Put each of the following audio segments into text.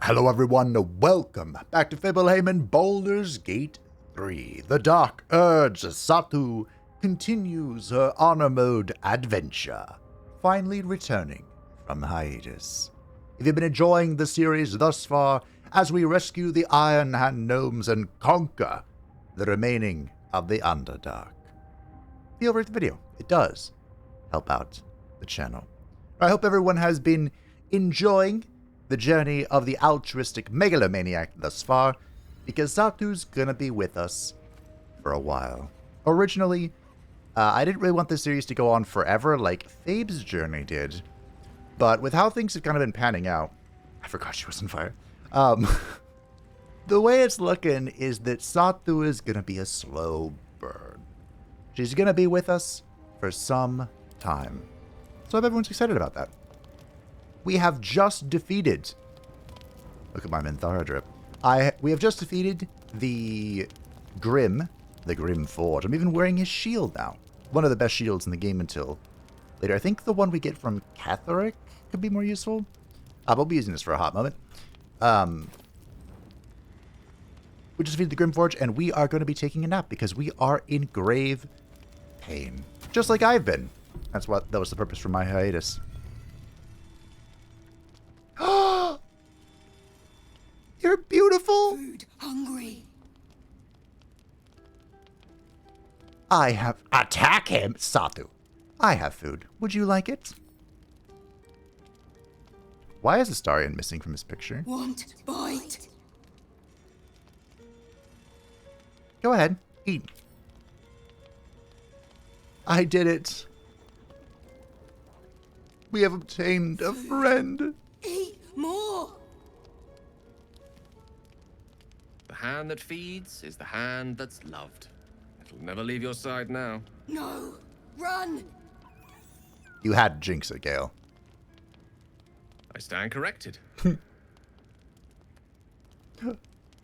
Hello everyone, welcome back to Fibelheim Baldur's Gate 3. The Dark Urge Satu continues her honor mode adventure, finally returning from hiatus. If you've been enjoying the series thus far, as we rescue the Iron Hand Gnomes and conquer the remaining of the Underdark, feel rate the video. It does help out the channel. I hope everyone has been enjoying the journey of the altruistic megalomaniac thus far, because Satu's gonna be with us for a while. Originally, I didn't really want this series to go on forever like Fabe's journey did, but with how things have kind of been panning out, I forgot she was on fire. The way it's looking is that Satu is gonna be a slow burn. She's gonna be with us for some time. So I hope everyone's excited about that. We have just defeated... Look at my Minthara drip. We have just defeated the Grymforge. I'm even wearing his shield now. One of the best shields in the game until later. I think the one we get from Catherick could be more useful. I'll be using this for a hot moment. We just defeated the Grymforge, and we are going to be taking a nap because we are in grave pain. Just like I've been. That was the purpose for my hiatus. You're beautiful. Food hungry. I have... Attack him, Satu. I have food. Would you like it? Why is Astarion missing from his picture? Want bite. Go ahead. Eat. I did it. We have obtained a friend. Eat more. The hand that feeds is the hand that's loved. It'll never leave your side now. No. Run. You had to jinx it, Gale. I stand corrected.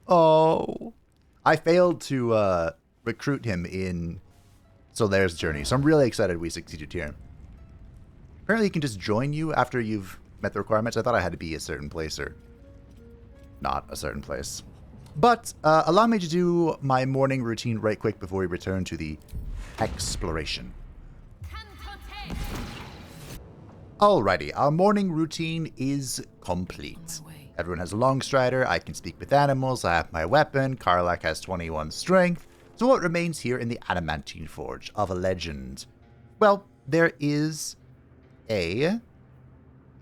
Oh. I failed to recruit him in Solaire's journey, so I'm really excited we succeeded here. Apparently you can just join you after you've met the requirements. I thought I had to be a certain place or not a certain place. But allow me to do my morning routine right quick before we return to the exploration. Alrighty, our morning routine is complete. Everyone has a long strider, I can speak with animals, I have my weapon, Karlach has 21 strength. So what remains here in the Adamantine Forge of a legend? Well, there is a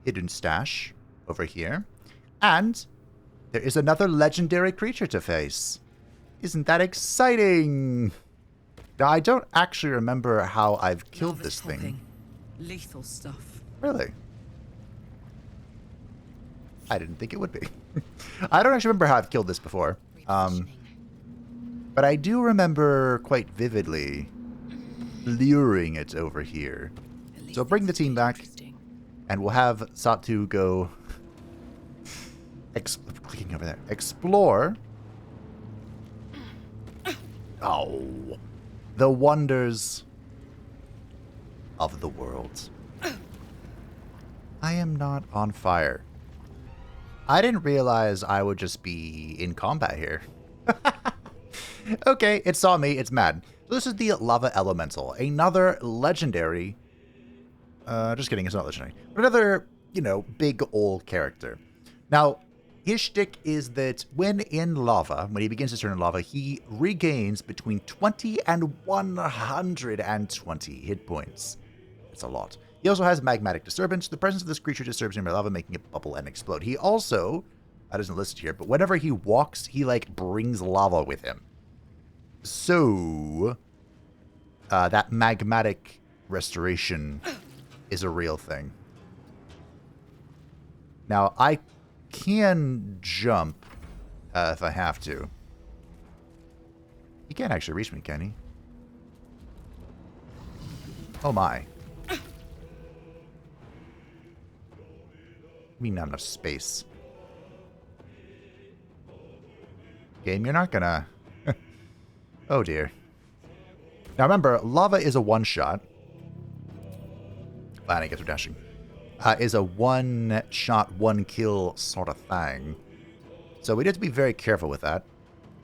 hidden stash over here, and there is another legendary creature to face. Isn't that exciting? Now, I don't actually remember how I've killed this thing. Lethal stuff. Really? I didn't think it would be. I don't actually remember how I've killed this before. But I do remember quite vividly luring it over here. So bring the team back, and we'll have Satu go... clicking over there. Explore. Oh. The wonders of the world. I am not on fire. I didn't realize I would just be in combat here. Okay, it saw me. It's mad. So this is the Lava Elemental. Another legendary... just kidding, it's not legendary. But another, big old character. Now, his shtick is that when in lava, when he begins to turn in lava, he regains between 20 and 120 hit points. It's a lot. He also has magmatic disturbance. The presence of this creature disturbs nearby lava, making it bubble and explode. He also, that isn't listed here, but whenever he walks, he brings lava with him. So, that magmatic restoration is a real thing. Now, I can jump if I have to. He can't actually reach me, can he? Oh my. I mean, not enough space. Game, you're not gonna... Oh dear. Now remember, lava is a one-shot. Fine, I guess we're dashing. Is a one-shot, one-kill sort of thing. So we need to be very careful with that.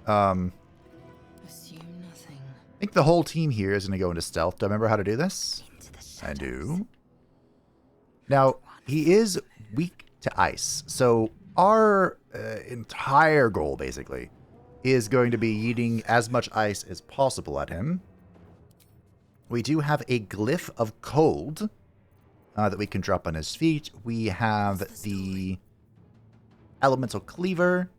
Assume nothing. I think the whole team here is going to go into stealth. Do I remember how to do this? Into the I shadows. do. Now, he is weak to ice. So our entire goal, basically, is going to be eating as much ice as possible at him. We do have a glyph of cold that we can drop on his feet. We have the elemental cleaver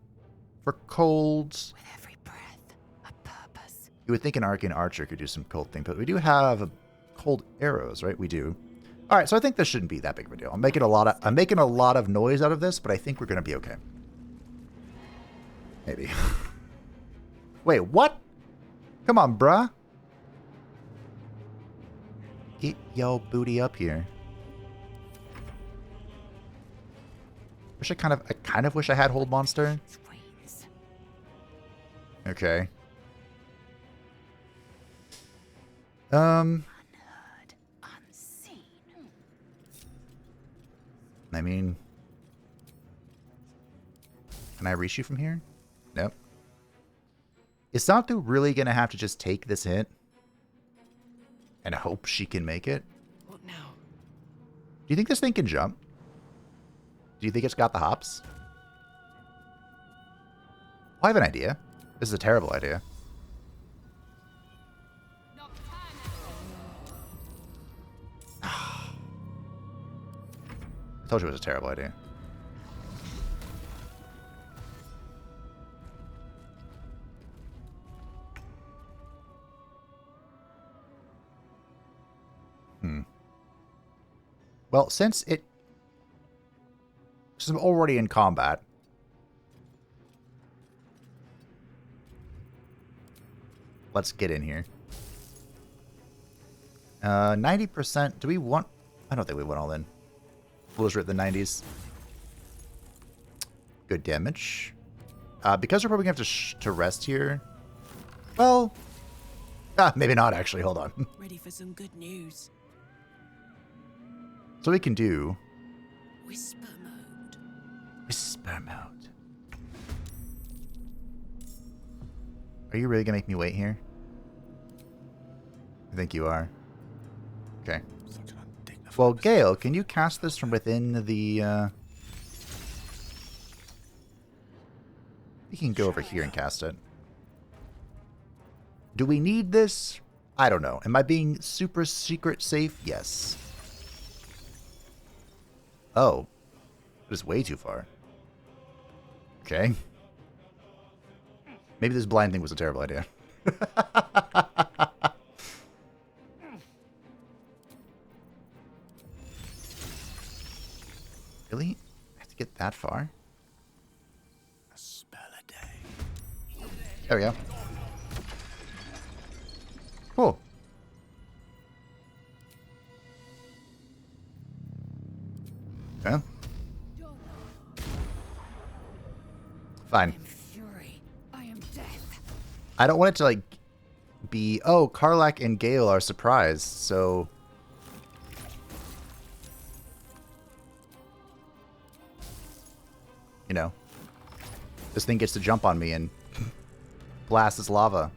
for colds. With every breath, a purpose. You would think an arcane archer could do some cold thing, but we do have cold arrows, right? We do. All right, so I think this shouldn't be that big of a deal. I'm making a lot of noise out of this, but I think we're gonna be okay. Maybe. Wait, what? Come on, bruh. Get yo booty up here. I kind of wish I had hold monster. Screens. Okay. Unheard. Unseen. I mean, can I reach you from here? Nope. Is Santu really gonna have to just take this hit and hope she can make it? What now? Do you think this thing can jump? Do you think it's got the hops? I have an idea. This is a terrible idea. I told you it was a terrible idea. Well, since I'm already in combat, let's get in here. 90%. Do we want... I don't think we went all in. We'll just rip the 90s. Good damage. Because we're probably going to have to rest here. Well... maybe not, actually. Hold on. Ready for some good news. So we can do... Whisper mode. Whisper mode. Are you really going to make me wait here? I think you are. Okay. Well, Gale, can you cast this from within the... You can go over here and cast it. Do we need this? I don't know. Am I being super secret safe? Yes. Oh. It is way too far. Okay. Maybe this blind thing was a terrible idea. Really? I have to get that far? A spell a day. There we go. Cool. Okay. Fine. I am fury. I am death. I don't want it to, like, be... Oh, Karlach and Gale are surprised, so... You know. This thing gets to jump on me and blast this lava.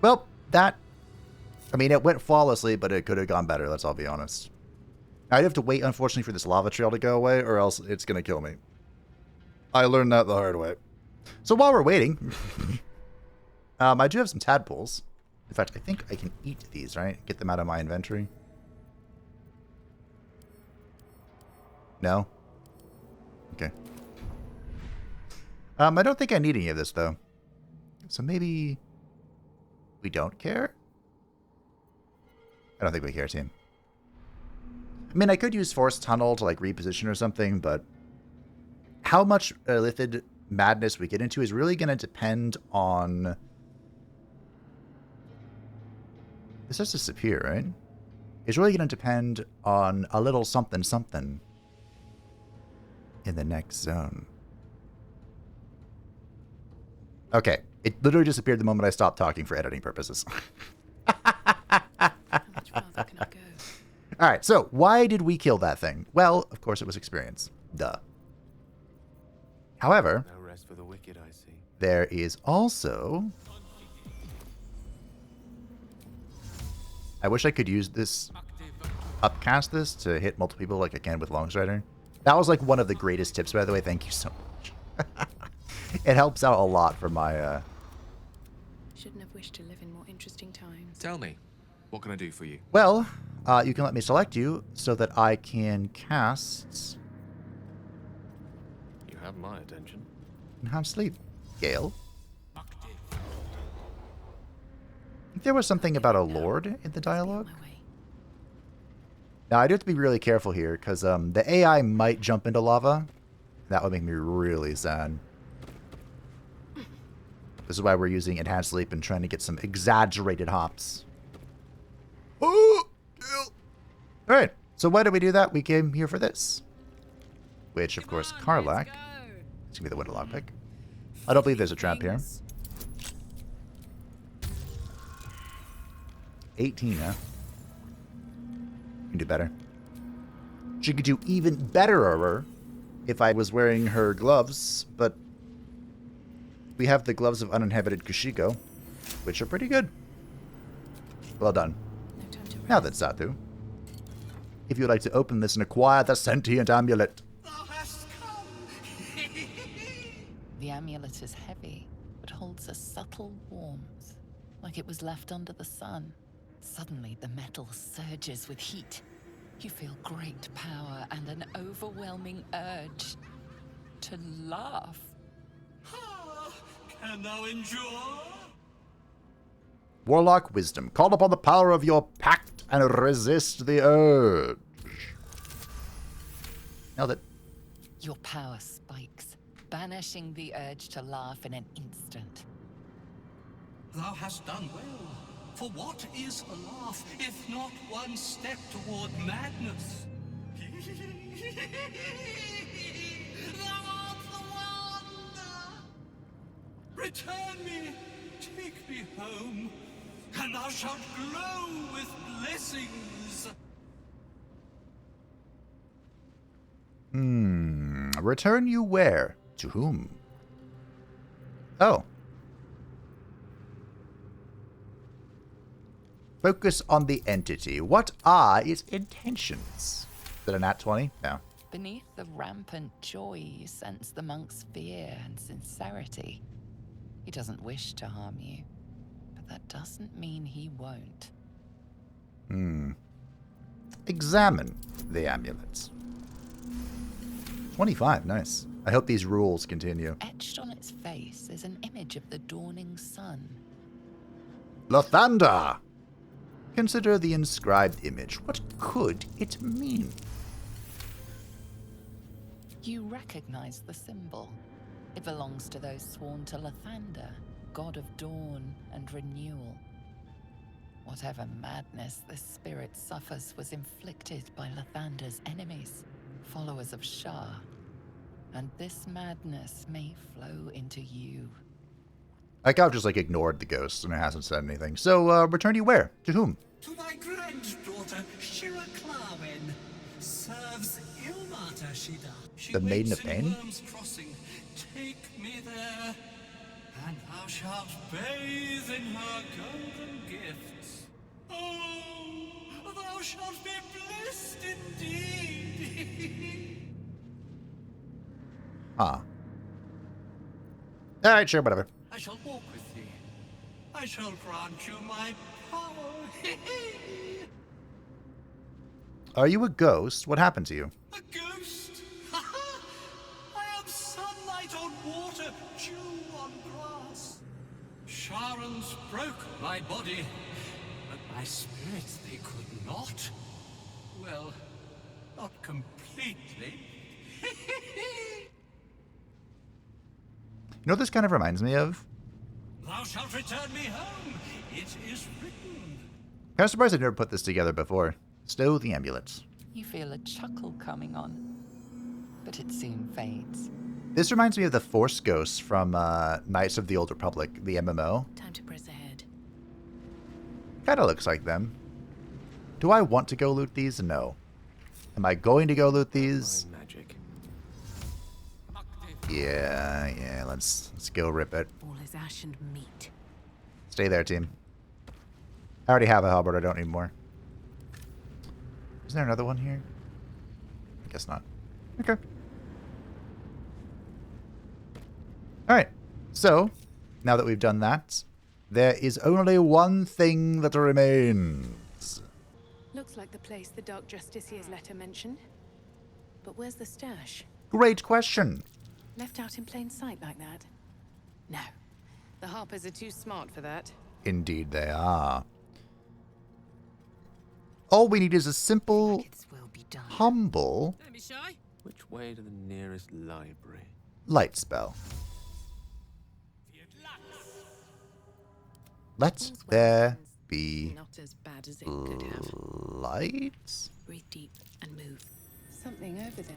Well, that... I mean, it went flawlessly, but it could have gone better, let's all be honest. I'd have to wait, unfortunately, for this lava trail to go away, or else it's going to kill me. I learned that the hard way. So while we're waiting... I do have some tadpoles. In fact, I think I can eat these, right? Get them out of my inventory. No? Okay. I don't think I need any of this, though. So maybe... we don't care? I don't think we care, team. I mean, I could use Force Tunnel to, like, reposition or something, but... how much Lithid madness we get into is really going to depend on... This has to disappear, right? It's really going to depend on a little something something in the next zone. Okay. It literally disappeared the moment I stopped talking for editing purposes. How much farther can I go? Alright, so why did we kill that thing? Well, of course it was experience. Duh. However... No rest for the wicked, There is also... I wish I could use this, upcast this to hit multiple people like I can with Longstrider. That was like one of the greatest tips, by the way. Thank you so much. It helps out a lot for my... Shouldn't have wished to live in more interesting times. Tell me, what can I do for you? Well, you can let me select you so that I can cast... You have my attention. and have sleep. Gale? I think there was something about a lord in the dialogue. My way. Now, I do have to be really careful here, because the AI might jump into lava. That would make me really sad. This is why we're using enhanced sleep and trying to get some exaggerated hops. Oh! Alright, so why did we do that? We came here for this. Which, of course, Karlach. It's going to be the winter lockpick. I don't believe there's a trap here. 18, huh? Can do better. She could do even better if I was wearing her gloves, but we have the gloves of uninhabited Kushiko, which are pretty good. Well done. No time to Now then, Satu, if you would like to open this and acquire the sentient amulet. Thou hast come. The amulet is heavy, but holds a subtle warmth, like it was left under the sun. Suddenly, the metal surges with heat. You feel great power and an overwhelming urge to laugh. Can thou endure? Warlock wisdom. Call upon the power of your pact and resist the urge. Now that... Your power spikes, banishing the urge to laugh in an instant. Thou hast done well. For what is a laugh, if not one step toward madness? Thou art the wonder! Return me, take me home, and thou shalt glow with blessings. Return you where? To whom? Oh. Focus on the entity. What are its intentions? Is that a nat 20? No. Beneath the rampant joy, you sense the monk's fear and sincerity. He doesn't wish to harm you, but that doesn't mean he won't. Examine the amulets. 25, nice. I hope these rules continue. Etched on its face is an image of the dawning sun. Lathander! Consider the inscribed image. What could it mean? You recognize the symbol. It belongs to those sworn to Lathander, god of dawn and renewal. Whatever madness this spirit suffers was inflicted by Lathander's enemies, followers of Shah. And this madness may flow into you. Like, I've just, ignored the ghost and it hasn't said anything. So, return you where? To whom? To thy granddaughter, Shira Clawen, serves Ilmata Shida. She The Maiden waits of in Pain? Worm's Crossing. Take me there, and thou shalt bathe in her golden gifts. Oh, thou shalt be blessed indeed. Ah. Alright, sure, whatever. I shall walk with thee. I shall grant you my power. Are you a ghost? What happened to you? A ghost? I am sunlight on water, dew on grass. Sharons broke my body, but my spirit they could not. Well, not completely. You know what this kind of reminds me of? Thou shalt return me home. It is written. Kind of surprised I never put this together before. Stow the amulets. You feel a chuckle coming on, but it soon fades. This reminds me of the Force Ghosts from Knights of the Old Republic, the MMO. Time to press ahead. Kind of looks like them. Do I want to go loot these? No. Am I going to go loot these? Magic. Yeah, let's go rip it. All is ash and meat. Stay there, team. I already have a halberd, I don't need more. Is there another one here? I guess not. Okay. Alright, so, now that we've done that, there is only one thing that remains. Looks like the place the Dark Justiciar's letter mentioned. But where's the stash? Great question. Left out in plain sight like that? No. The Harpers are too smart for that. Indeed they are. All we need is a simple, Brackets will be done. humble Don't be shy. Which way to the nearest library? light spell. Let All's well there that ends be Not as bad as it could have. light. Breathe deep and move. Something over there.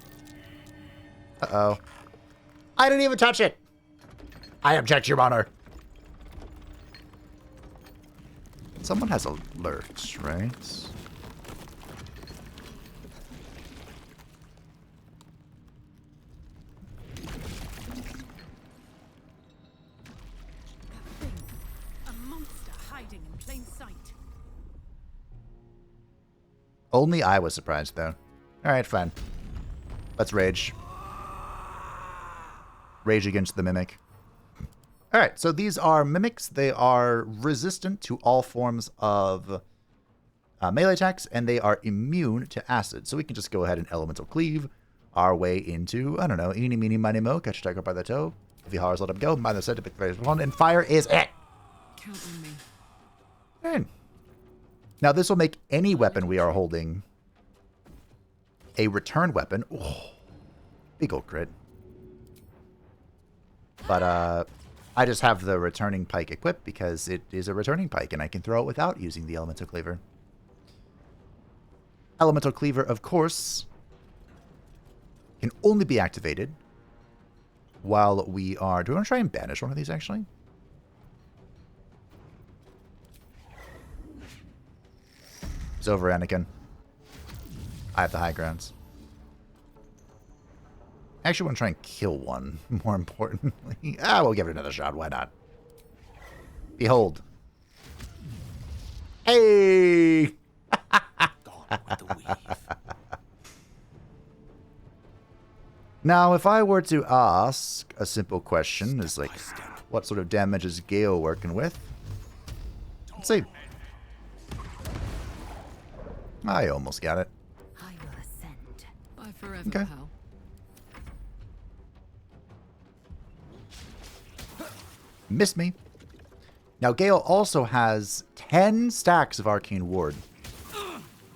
Uh-oh. I didn't even touch it! I object, Your Honor. Someone has alerts, right? That thing. A monster hiding in plain sight. Only I was surprised, though. Alright, fine. Let's rage. Rage against the mimic. Alright, so these are mimics. They are resistant to all forms of melee attacks, and they are immune to acid. So we can just go ahead and elemental cleave our way into, I don't know, eeny, meeny, miny, mo, catch a tiger by the toe. If he hollers, let him go. Mind the set to pick the very one, and fire is it. Count on me. Alright. Now this will make any weapon we are holding a return weapon. Oh, big old crit. But I just have the returning pike equipped because it is a returning pike and I can throw it without using the elemental cleaver. Elemental cleaver, of course, can only be activated while we are... Do we want to try and banish one of these, actually? It's over, Anakin. I have the high grounds. I actually want to try and kill one, more importantly. We'll give it another shot. Why not? Behold. Hey! Gone with the weave. Now, if I were to ask a simple question, is like, Step by step. what sort of damage is Gale working with? Let's see. I almost got it. I will ascend. Bye forever, Okay. pal. Missed me. Now, Gale also has 10 stacks of Arcane Ward.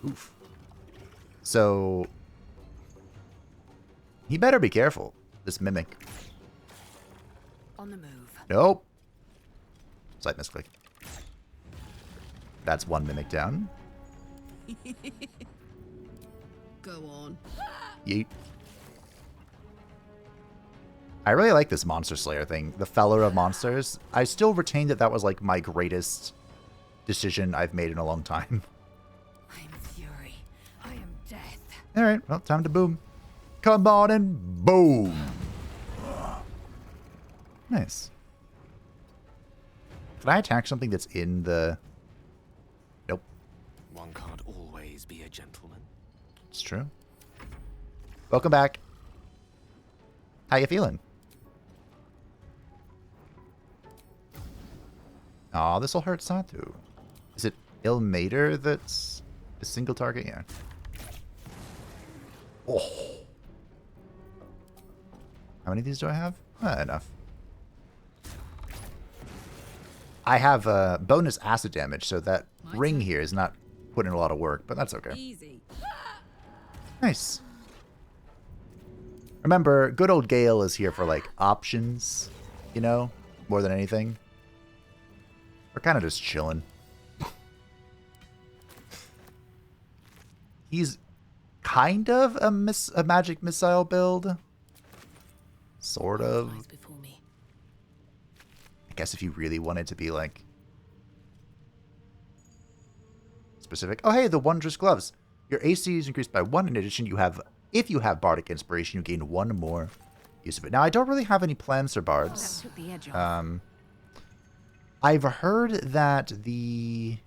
Oof. So, he better be careful, this Mimic. On the move. Nope. Slight misclick. That's one Mimic down. Go on. Yeet. I really like this Monster Slayer thing. The Feller of Monsters. I still retain that that was like my greatest decision I've made in a long time. I am fury. I am death. Alright, well, time to boom. Come on and boom. Nice. Can I attack something that's in the... Nope. One can't always be a gentleman. It's true. Welcome back. How you feeling? Aw, this'll hurt Satu. Is it Ilmater that's a single target? Yeah. Oh. How many of these do I have? Enough. I have bonus acid damage, so that ring here is not putting in a lot of work, but that's okay. Easy. Nice. Remember, good old Gale is here for, like, options, you know, more than anything. We're kind of just chilling. He's kind of a magic missile build. Sort of. Lies before me. I guess if you really wanted to be, like, specific. Oh, hey, the Wondrous Gloves. Your AC is increased by 1. In addition, you have, if you have Bardic Inspiration, you gain 1 more use of it. Now, I don't really have any plans for That bards. took the edge off. I've heard that the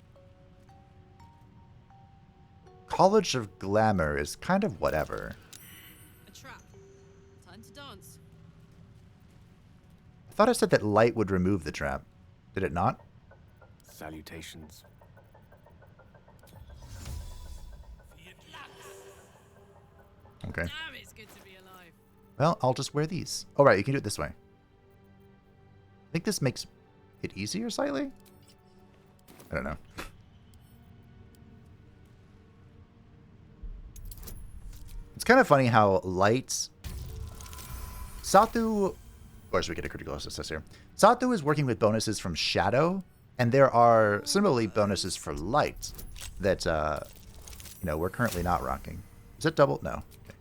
College of Glamour is kind of whatever. A trap. Time to dance. I thought I said that light would remove the trap. Did it not? Salutations. Okay. Damn, it's good to be alive. Well, I'll just wear these. Oh, right, you can do it this way. I think this makes it easier slightly? I don't know. It's kind of funny how light... Sathu... Of course, we get a critical success here. Sathu is working with bonuses from Shadow, and there are similarly bonuses for light that, you know, we're currently not rocking. Is it double? No. Okay.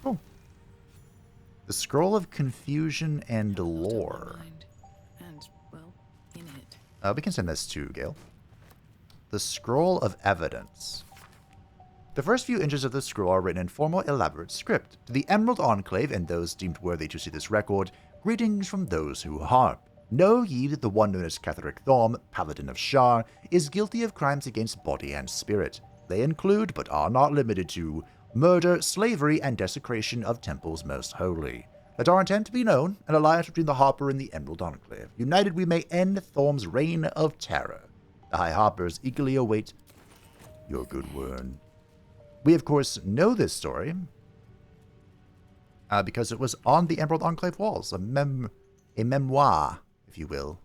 Cool. The Scroll of Confusion and Lore. And, well, in it. We can send this to Gale. The Scroll of Evidence. The first few inches of the scroll are written in formal, elaborate script. To the Emerald Enclave and those deemed worthy to see this record, greetings from those who harp. Know ye that the one known as Catherick Thorm, Paladin of Shar, is guilty of crimes against body and spirit. They include, but are not limited to, murder, slavery, and desecration of temples most holy. Let our intent be known, an alliance between the Harper and the Emerald Enclave. United we may end Thorm's reign of terror. The High Harpers eagerly await your good word. We, of course, know this story because it was on the Emerald Enclave walls, a memoir, if you will,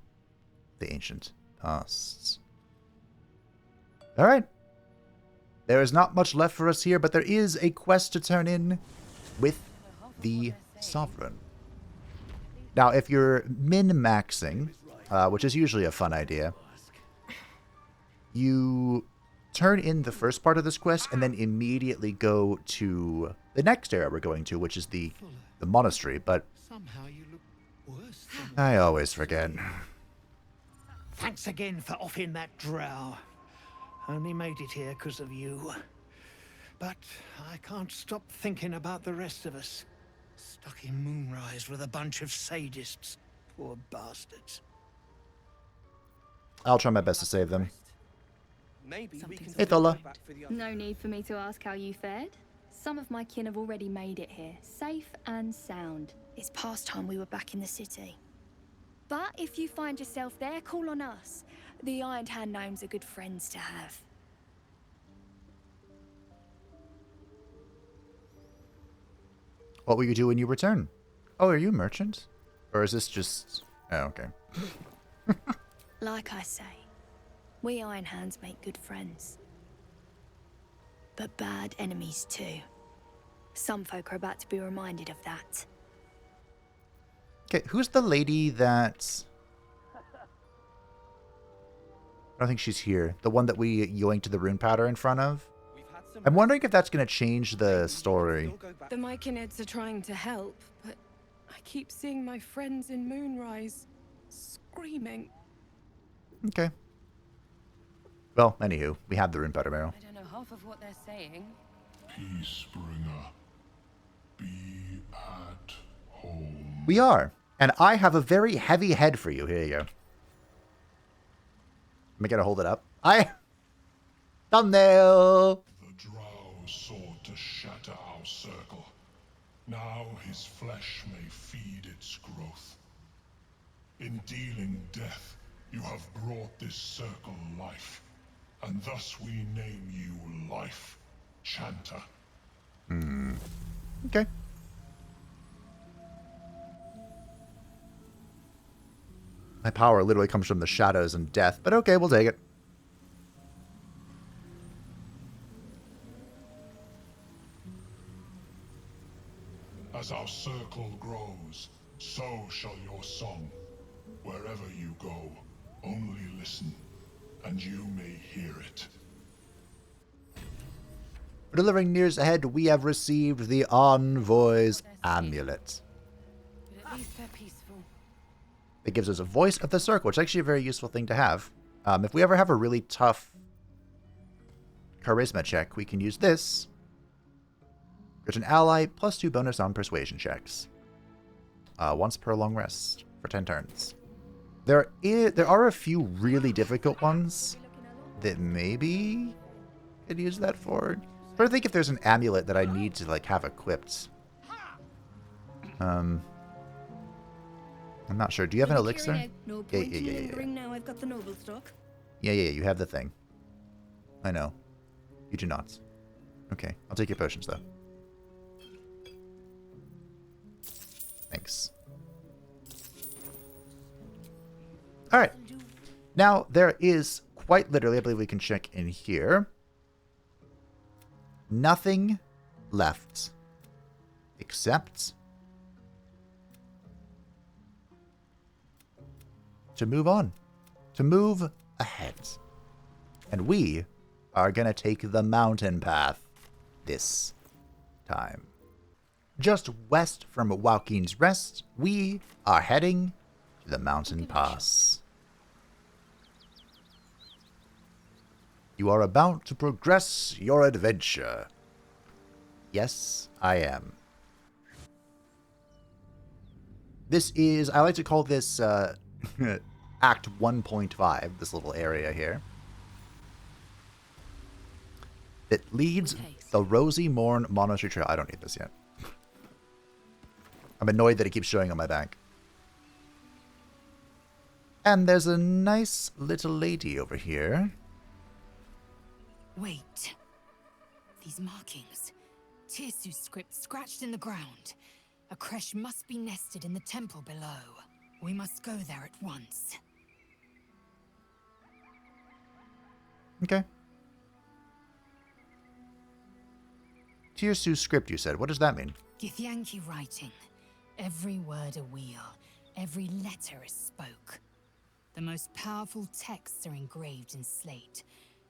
the ancient pasts. All right. There is not much left for us here, but there is a quest to turn in with the Sovereign. Now, if you're min-maxing, which is usually a fun idea, you turn in the first part of this quest and then immediately go to the next area we're going to, which is the monastery, but Somehow you look worse than... I always forget. Thanks again for offing that drow. Only made it here because of you. But I can't stop thinking about the rest of us. Stuck in Moonrise with a bunch of sadists. Poor bastards. I'll try my best to save them. Maybe we can Hey, Thola. No need for me to ask how you fared. Some of my kin have already made it here, safe and sound. It's past time we were back in the city. But if you find yourself there, call on us. The Ironed Hand gnomes are good friends to have. What will you do when you return? Oh, are you a merchant? Or is this just... Oh, okay. Like I say, we Iron Hands make good friends. But bad enemies too. Some folk are about to be reminded of that. Okay, who's the lady that... I don't think she's here. The one that we yoinked the rune powder in front of? I'm wondering if that's going to change the story. The Myconheads are trying to help, but I keep seeing my friends in Moonrise screaming. Okay. Well, anywho, we have the rune powder barrel. I don't know half of what they're saying. Peacebringer, be at home. We are. And I have a very heavy head for you. Here you go. Am I going to hold it up? Thumbnail! The drow sought to shatter our circle. Now his flesh may feed its growth. In dealing death, you have brought this circle life. And thus we name you Life Chanter. Okay. My power literally comes from the shadows and death, but okay, we'll take it. As our circle grows, so shall your song. Wherever you go, only listen, and you may hear it. For delivering news ahead, we have received the Envoy's Amulet. But at least they're peaceful. It gives us a voice of the circle, which is actually a very useful thing to have. If we ever have a really tough charisma check, we can use this. There's an ally, +2 bonus on persuasion checks. Once per long rest for 10 turns. There are a few really difficult ones that maybe could use that for. But I think if there's an amulet that I need to like have equipped. I'm not sure. Do you have an elixir? No Yeah, point in lingering now I've got the noble stock. Yeah, you have the thing. I know. You do not. Okay, I'll take your potions though. Thanks. Alright. Now, there is quite literally, I believe we can check in here, nothing left except to move on. To move ahead. And we are going to take the mountain path this time. Just west from Waukeen's Rest, we are heading to the mountain pass. You are about to progress your adventure. Yes, I am. This is, I like to call this Act 1.5, this little area here. That leads the Rosymorn Monastery Trail. I don't need this yet. I'm annoyed that it keeps showing on my back. And there's a nice little lady over here. Wait. These markings. Tirsu's script scratched in the ground. A crèche must be nested in the temple below. We must go there at once. Okay. Tirsu's script, you said. What does that mean? Githyanki writing. Every word a wheel. Every letter is spoke. The most powerful texts are engraved in slate.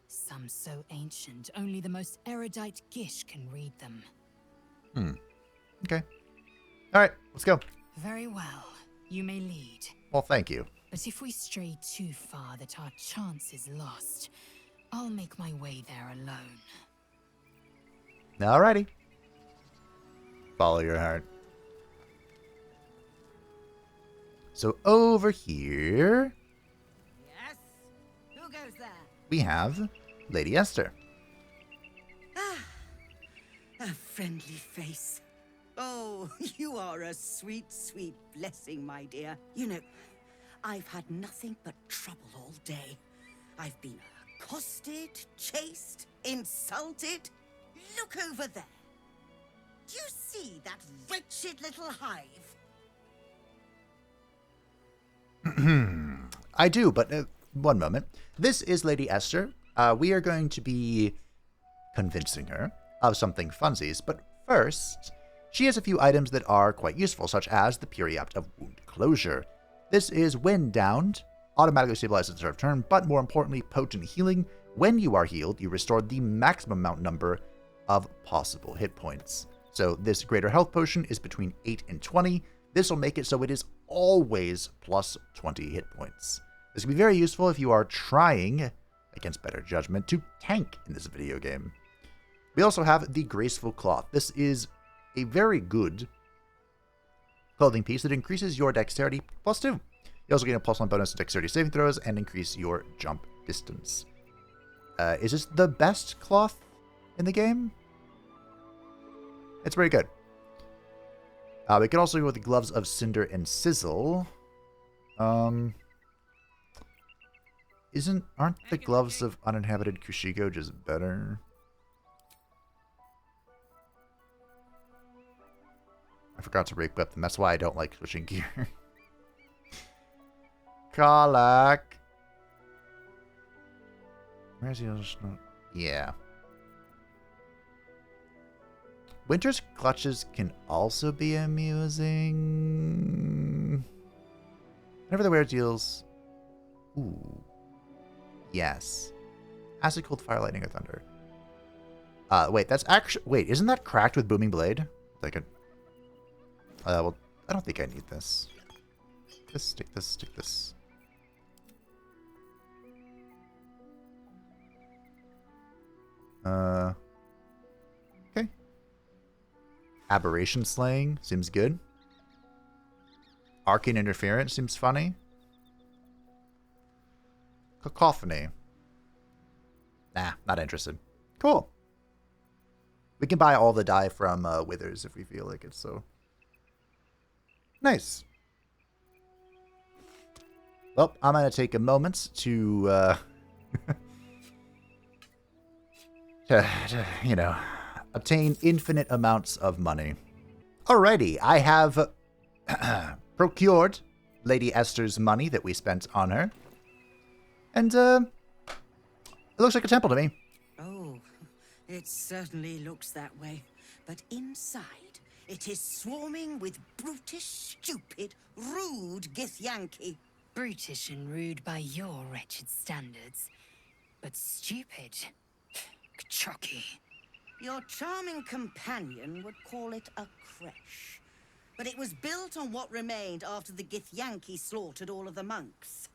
Some so ancient, only the most erudite Gish can read them. Okay. Alright, let's go. Very well. You may lead. Well, thank you. But if we stray too far that our chance is lost, I'll make my way there alone. Alrighty. Follow your heart. So over here... Yes? Who goes there? We have Lady Esther. Ah, a friendly face. Oh, you are a sweet, sweet blessing, my dear. You know, I've had nothing but trouble all day. I've been accosted, chased, insulted. Look over there. Do you see that wretched little hive? I do, but one moment. This is Lady Esther. We are going to be convincing her of something funsies, but first, she has a few items that are quite useful, such as the Periapt of Wound Closure. This is when downed, automatically stabilizes the start of turn, but more importantly, potent healing. When you are healed, you restore the maximum amount number of possible hit points. So this greater health potion is between 8 and 20. This will make it so it is always plus 20 hit points. This can be very useful if you are trying, against better judgment, to tank in this video game. We also have the Graceful Cloth. This is a very good clothing piece that increases your dexterity +2. You also get a +1 bonus to dexterity saving throws and increase your jump distance. Is this the best cloth in the game? It's very good. We can also go with the Gloves of Cinder and Sizzle. Aren't the Gloves of Uninhabited Kushigo just better? I forgot to re-equip them. That's why I don't like switching gear. Karlak. Where's the other snow? Yeah. Winter's Clutches can also be amusing. Whenever the wearer deals... Ooh. Yes. Acid, Cold, Fire, Lightning, or Thunder. Wait, that's actually... Wait, isn't that cracked with Booming Blade? Like a... well, I don't think I need this. Stick this, stick this. Okay. Aberration Slaying seems good. Arcane Interference seems funny. Cacophony. Nah, not interested. Cool. We can buy all the die from Withers if we feel like it, so. Nice. Well, I'm going to take a moment to, you know, obtain infinite amounts of money. Alrighty, I have procured Lady Esther's money that we spent on her. And, it looks like a temple to me. Oh, it certainly looks that way. But inside, it is swarming with brutish, stupid, rude Githyanki. Brutish and rude by your wretched standards, but stupid. Chocky. Your charming companion would call it a crèche. But it was built on what remained after the Githyanki slaughtered all of the monks.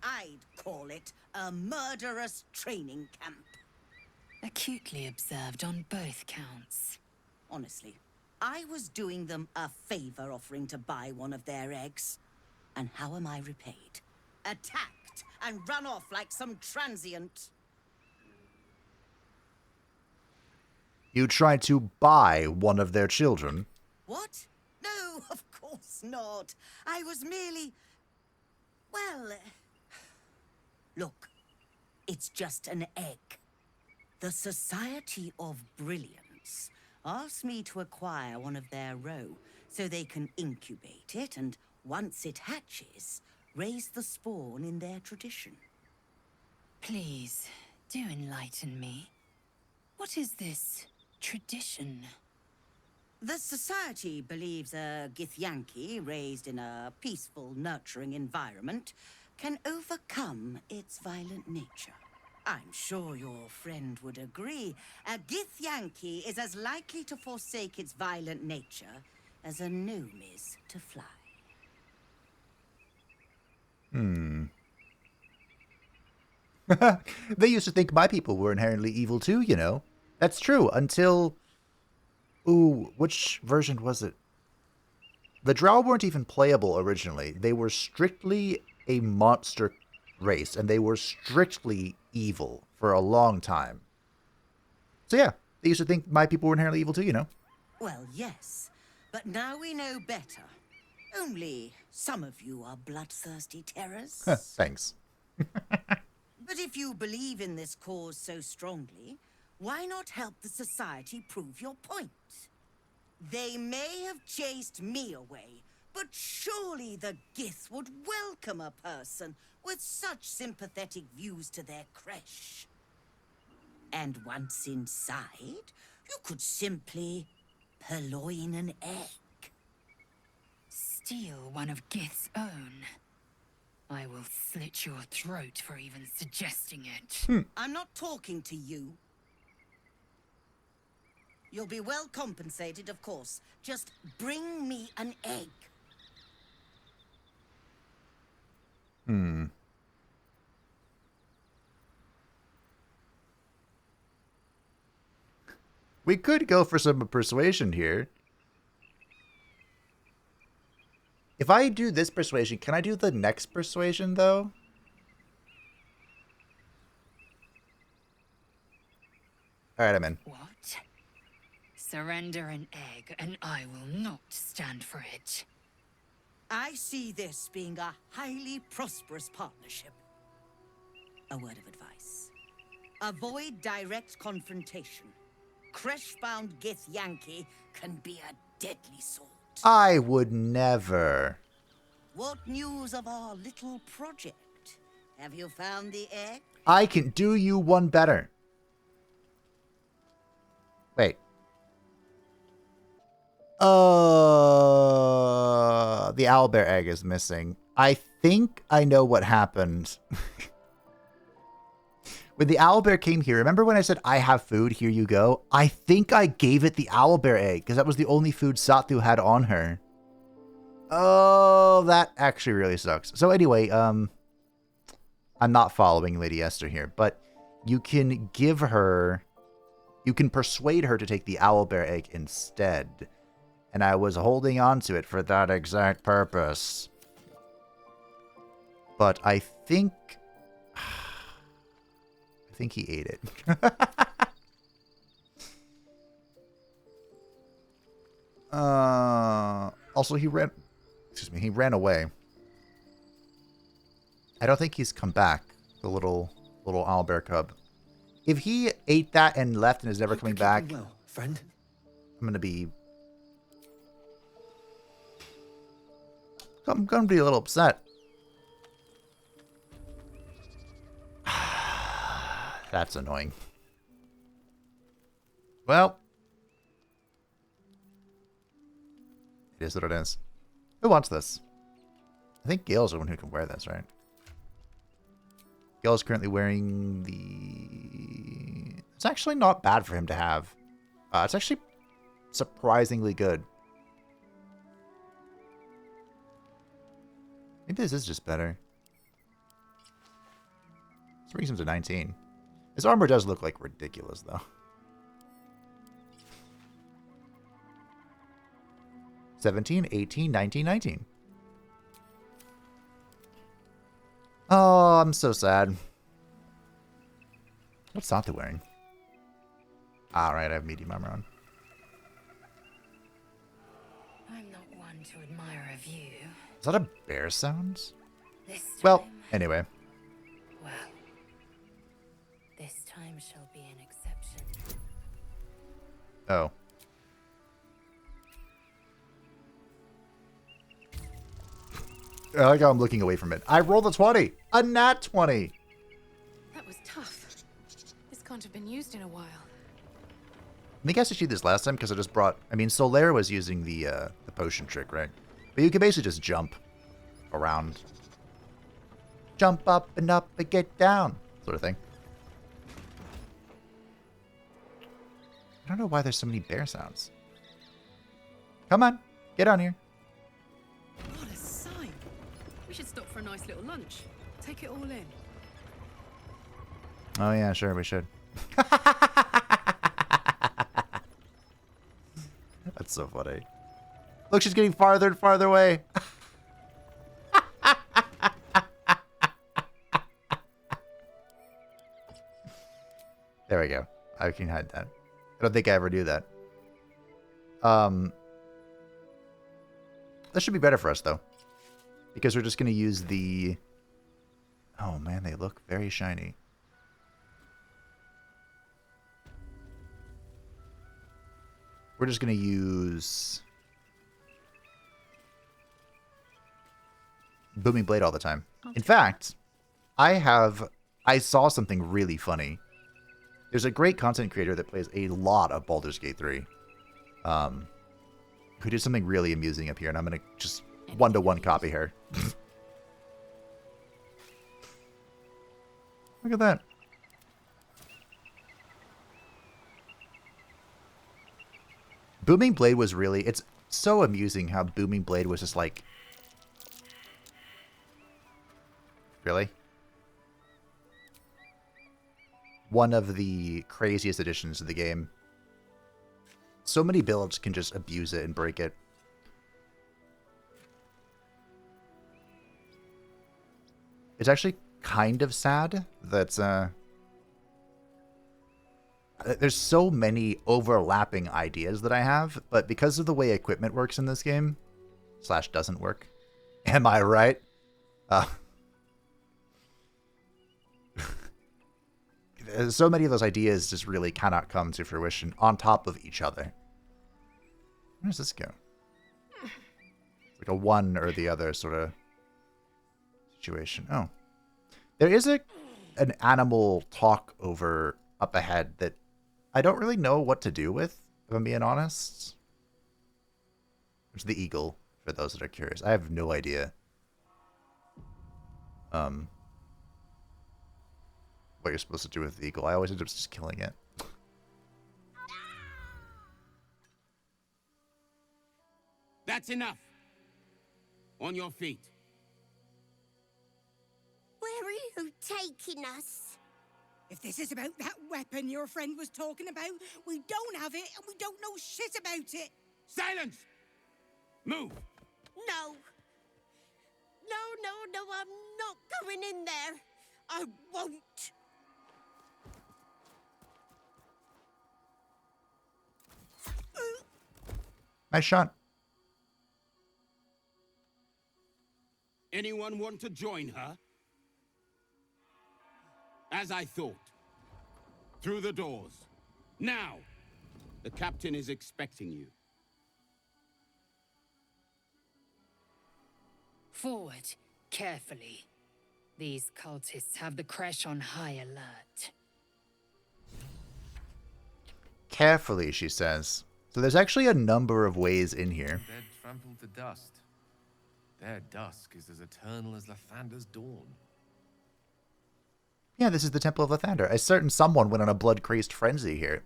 I'd call it a murderous training camp. Acutely observed on both counts. Honestly, I was doing them a favor offering to buy one of their eggs. And how am I repaid? Attacked and run off like some transient. You tried to buy one of their children. What? No, of course not. I was merely... Well... Look, it's just an egg. The Society of Brilliance asked me to acquire one of their roe so they can incubate it and, once it hatches, raise the spawn in their tradition. Please, do enlighten me. What is this tradition? The Society believes a Githyanki raised in a peaceful, nurturing environment can overcome its violent nature. I'm sure your friend would agree. A Githyanki is as likely to forsake its violent nature as a gnome is to fly. They used to think my people were inherently evil too, you know. That's true, until... Ooh, which version was it? The Drow weren't even playable originally. They were strictly a monster race, and they were strictly evil for a long time. So yeah, they used to think my people were inherently evil too, you know. Well, yes, but now we know better. Only some of you are bloodthirsty terrors. Thanks. But if you believe in this cause so strongly, why not help the Society prove your point? They may have chased me away, but surely the Gith would welcome a person with such sympathetic views to their crèche. And once inside, you could simply purloin an egg. Steal one of Gith's own. I will slit your throat for even suggesting it. I'm not talking to you. You'll be well compensated, of course. Just bring me an egg. We could go for some persuasion here. If I do this persuasion, can I do the next persuasion, though? Alright, I'm in. What? Surrender an egg, and I will not stand for it. I see this being a highly prosperous partnership. A word of advice. Avoid direct confrontation. Crèche-bound Githyanki can be a deadly sword. I would never. What news of our little project? Have you found the egg? I can do you one better. Wait. The owlbear egg is missing. I think I know what happened. When the owlbear came here, remember when I said, I have food, here you go? I think I gave it the owlbear egg, because that was the only food Sathu had on her. Oh, that actually really sucks. So anyway, I'm not following Lady Esther here, but you can give her... You can persuade her to take the owlbear egg instead. And I was holding on to it for that exact purpose. But I think he ate it. Also, he ran away. I don't think he's come back, the little Owlbear Cub. If he ate that and left and is never coming back, well, friend. I'm gonna be a little upset. That's annoying. Well, it is what it is. Who wants this? I think Gale's the one who can wear this, right? Gale's currently wearing the... It's actually not bad for him to have. It's actually surprisingly good. Maybe this is just better. This brings him to 19. His armor does look like ridiculous, though. 17, 18, 19, 19. Oh, I'm so sad. What's Santa wearing? Alright, I have medium armor on. I'm not one to admire a view. Is that a bear sound? Well, anyway. Well, this time shall be an exception. Oh. I like how I'm looking away from it. I rolled a 20! A nat 20! That was tough. This can't have been used in a while. I think I succeeded this last time because I just brought... I mean, Solaire was using the potion trick, right? But you can basically just jump around. Jump up and get down. Sort of thing. I don't know why there's so many bear sounds. Come on. Get on here. What a sight. We should stop for a nice little lunch. Take it all in. Oh yeah, sure, we should. That's so funny. Look, she's getting farther and farther away. There we go. I can hide that. I don't think I ever do that. This should be better for us, though. Because we're just going to use the... Oh, man, they look very shiny. We're just going to use... Booming Blade all the time. In fact, I saw something really funny. There's a great content creator that plays a lot of Baldur's Gate 3. Who did something really amusing up here, and I'm going to just one-to-one copy her. Look at that. Booming Blade was really... It's so amusing how Booming Blade was just like... Really? One of the craziest additions to the game. So many builds can just abuse it and break it. It's actually kind of sad that there's so many overlapping ideas that I have, but because of the way equipment works in this game, / doesn't work. Am I right? So many of those ideas just really cannot come to fruition on top of each other. Where does this go? It's like a one or the other sort of situation. Oh. There is an animal talk over up ahead that I don't really know what to do with, if I'm being honest. It's the eagle, for those that are curious. I have no idea. What you're supposed to do with the eagle. I always end up just killing it. That's enough. On your feet. Where are you taking us? If this is about that weapon your friend was talking about, we don't have it and we don't know shit about it. Silence! Move! No. No, I'm not going in there. I won't. Nice shot. Anyone want to join her? As I thought. Through the doors. Now! The captain is expecting you. Forward, carefully. These cultists have the Crèche on high alert. Carefully, she says. So there's actually a number of ways in here. Dead trampled to dust. Their dusk is as eternal as Lathander's dawn. Yeah, this is the Temple of Lathander. A certain someone went on a blood-crazed frenzy here.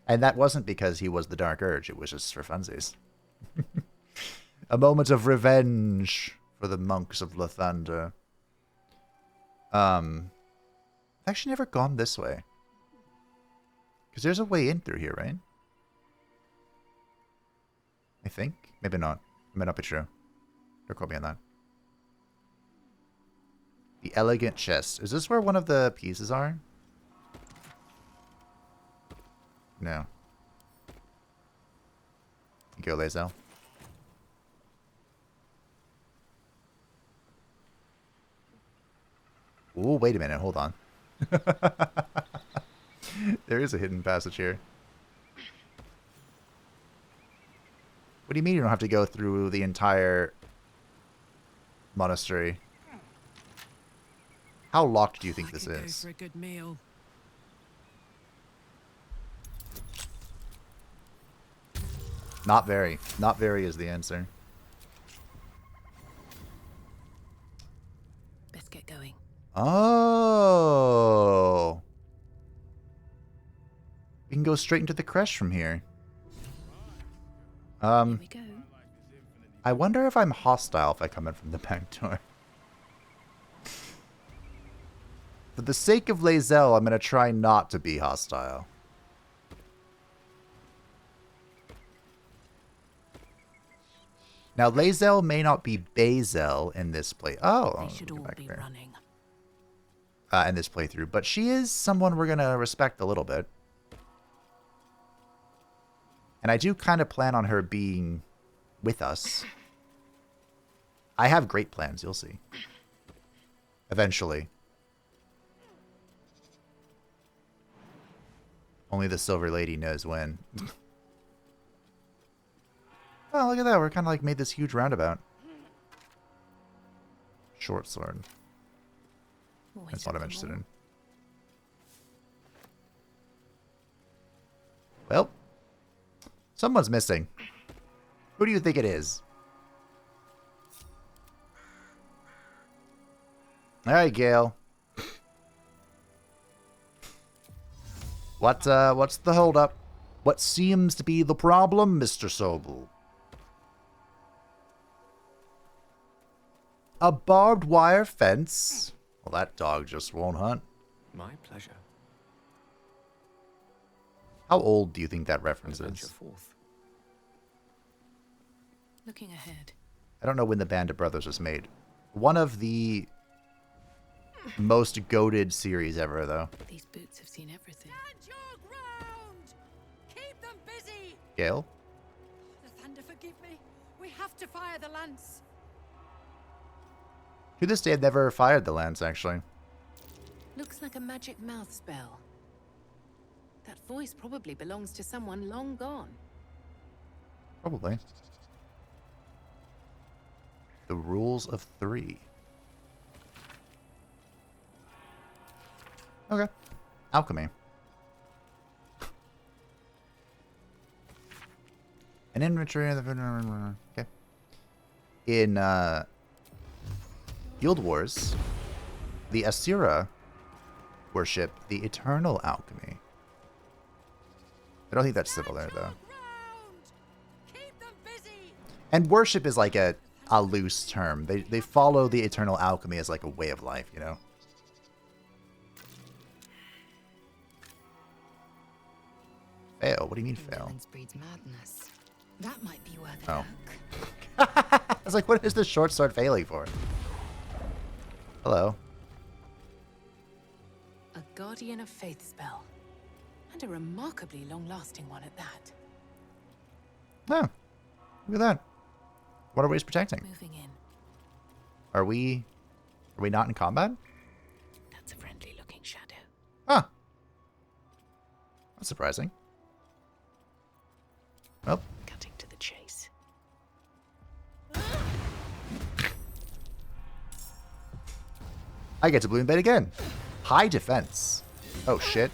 And that wasn't because he was the Dark Urge. It was just for funsies. A moment of revenge for the monks of Lathander. I've actually never gone this way. Because there's a way in through here, right? I think. Maybe not. It might not be true. Don't quote me on that. The elegant chest. Is this where one of the pieces are? No. You go, Lae'zel. Ooh, wait a minute. Hold on. There is a hidden passage here. What do you mean you don't have to go through the entire monastery? How locked do you think this is? Go for a good meal. Not very. Not very is the answer. Best get going. Oh. We can go straight into the Crèche from here. Here we go. I wonder if I'm hostile if I come in from the back door. For the sake of Lae'zel, I'm going to try not to be hostile. Now, Lae'zel may not be Bazel in this play. Oh, They should all be running. In this playthrough, but she is someone we're going to respect a little bit. And I do kind of plan on her being with us. I have great plans, you'll see. Eventually. Only the Silver Lady knows when. Oh, look at that. We're kind of like made this huge roundabout. Short sword. That's what I'm interested in. Well, someone's missing. Who do you think it is? All right, Gale. What's the holdup? What seems to be the problem, Mr. Sobel? A barbed wire fence? Well, that dog just won't hunt. My pleasure. How old do you think that reference is? Looking ahead. I don't know when the Band of Brothers was made. One of the most goated series ever, though. These boots have seen everything. Stand your ground! Keep them busy! Gale? The thunder, forgive me. We have to fire the lance. To this day, I've never fired the lance, actually. Looks like a magic mouth spell. That voice probably belongs to someone long gone. Probably. The rules of 3. Okay. Alchemy. An inventory of the... Okay. In, Guild Wars, the Asura worship the eternal alchemy. I don't think that's similar, though. And worship is like a loose term. They follow the eternal alchemy as like a way of life, you know? Fail? What do you mean fail? Breeds madness. That might be worth Oh. I was like, what is this short sword failing for? Hello. A Guardian of Faith spell. And a remarkably long-lasting one at that. Oh. Look at that. What are we protecting? Moving in. Are we not in combat? That's a friendly-looking shadow. Huh. That's surprising. Well. Cutting to the chase. I get to bloom bait again. High defense. Oh shit.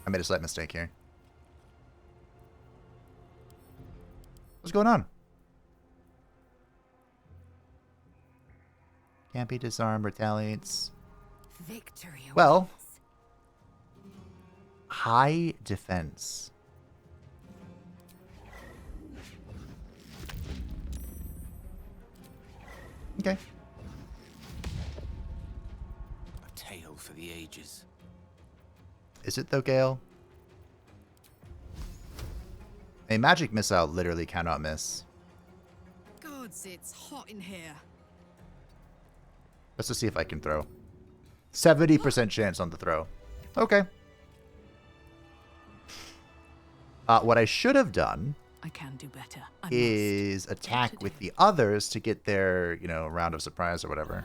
I made a slight mistake here. What's going on? Can't be disarmed, retaliates. Victory awaits. Well, high defense. Okay. A tale for the ages. Is it though, Gale? A magic missile literally cannot miss. Gods, it's hot in here. Let's just see if I can throw. 70% chance on the throw. Okay. What I should have done I can do better. is attack with the others to get their, round of surprise or whatever.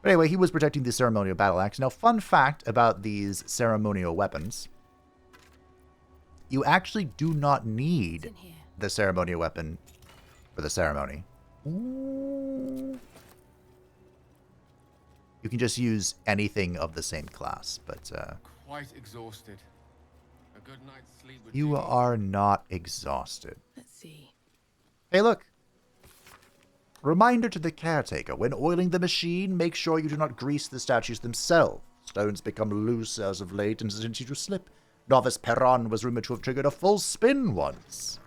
But anyway, he was protecting the ceremonial battle axe. Now, fun fact about these ceremonial weapons. You actually do not need the ceremonial weapon for the ceremony. Ooh. You can just use anything of the same class, but Quite exhausted. A good night's sleep would you are not exhausted. Let's see. Hey, look. Reminder to the caretaker. When oiling the machine, make sure you do not grease the statues themselves. Stones become loose as of late and tendency to slip. Novice Perron was rumored to have triggered a full spin once.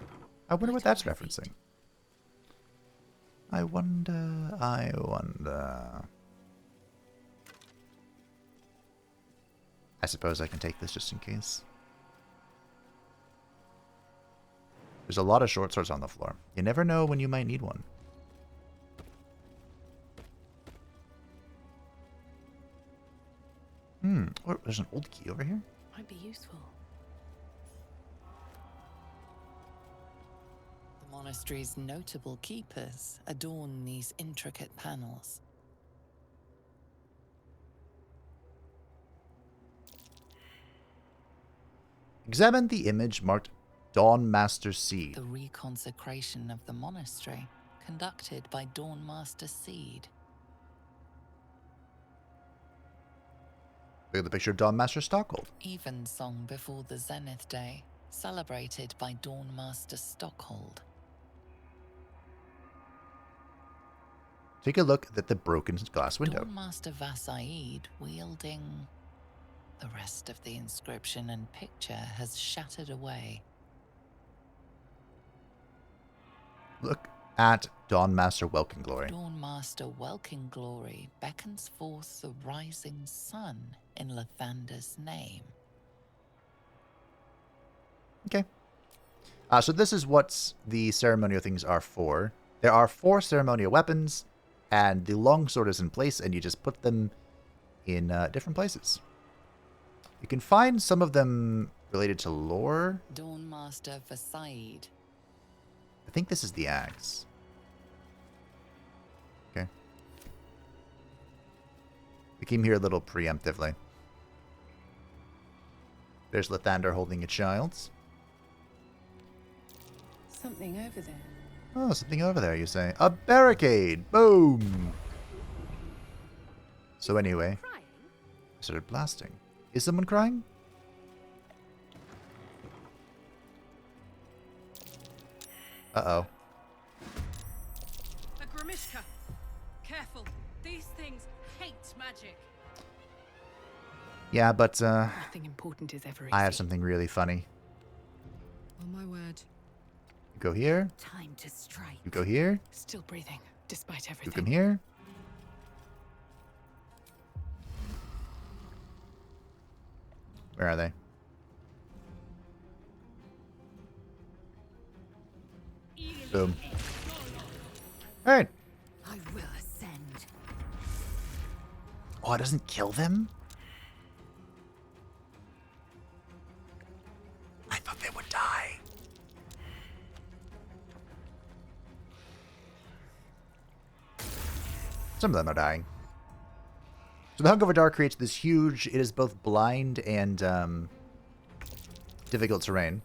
I wonder what that's referencing. I wonder. I suppose I can take this just in case. There's a lot of short swords on the floor. You never know when you might need one. Oh, there's an old key over here. Might be useful. The monastery's notable keepers adorn these intricate panels. Examine the image marked Dawnmaster Seed. The reconsecration of the monastery, conducted by Dawnmaster Seed. Look at the picture of Dawnmaster Stockhold. Evensong before the Zenith Day, celebrated by Dawnmaster Stockhold. Take a look at the broken glass window. Dawnmaster Vassaid wielding... The rest of the inscription and picture has shattered away. Look at Dawnmaster Welkin Glory. Dawnmaster Welkin Glory beckons forth the rising sun in Lathander's name. Okay. So this is what the ceremonial things are for. There are 4 ceremonial weapons, and the longsword is in place, and you just put them in different places. You can find some of them related to lore. Dawnmaster Vassaid. I think this is the axe. Okay. We came here a little preemptively. There's Lathander holding a child. Something over there. Oh, something over there, you say. A barricade! Boom! So anyway, I started blasting. Is someone crying? Uh-oh. A Grimishka. Careful. These things hate magic. Yeah, but Nothing important is ever easy. I have something really funny. On my word. You go here. Time to strike. You go here. Still breathing, despite You everything. come here. Where are they? Boom. Alright. I will ascend. Oh, it doesn't kill them? I thought they would die. Some of them are dying. So the Hunger of Vidar creates this huge, it is both blind and difficult terrain.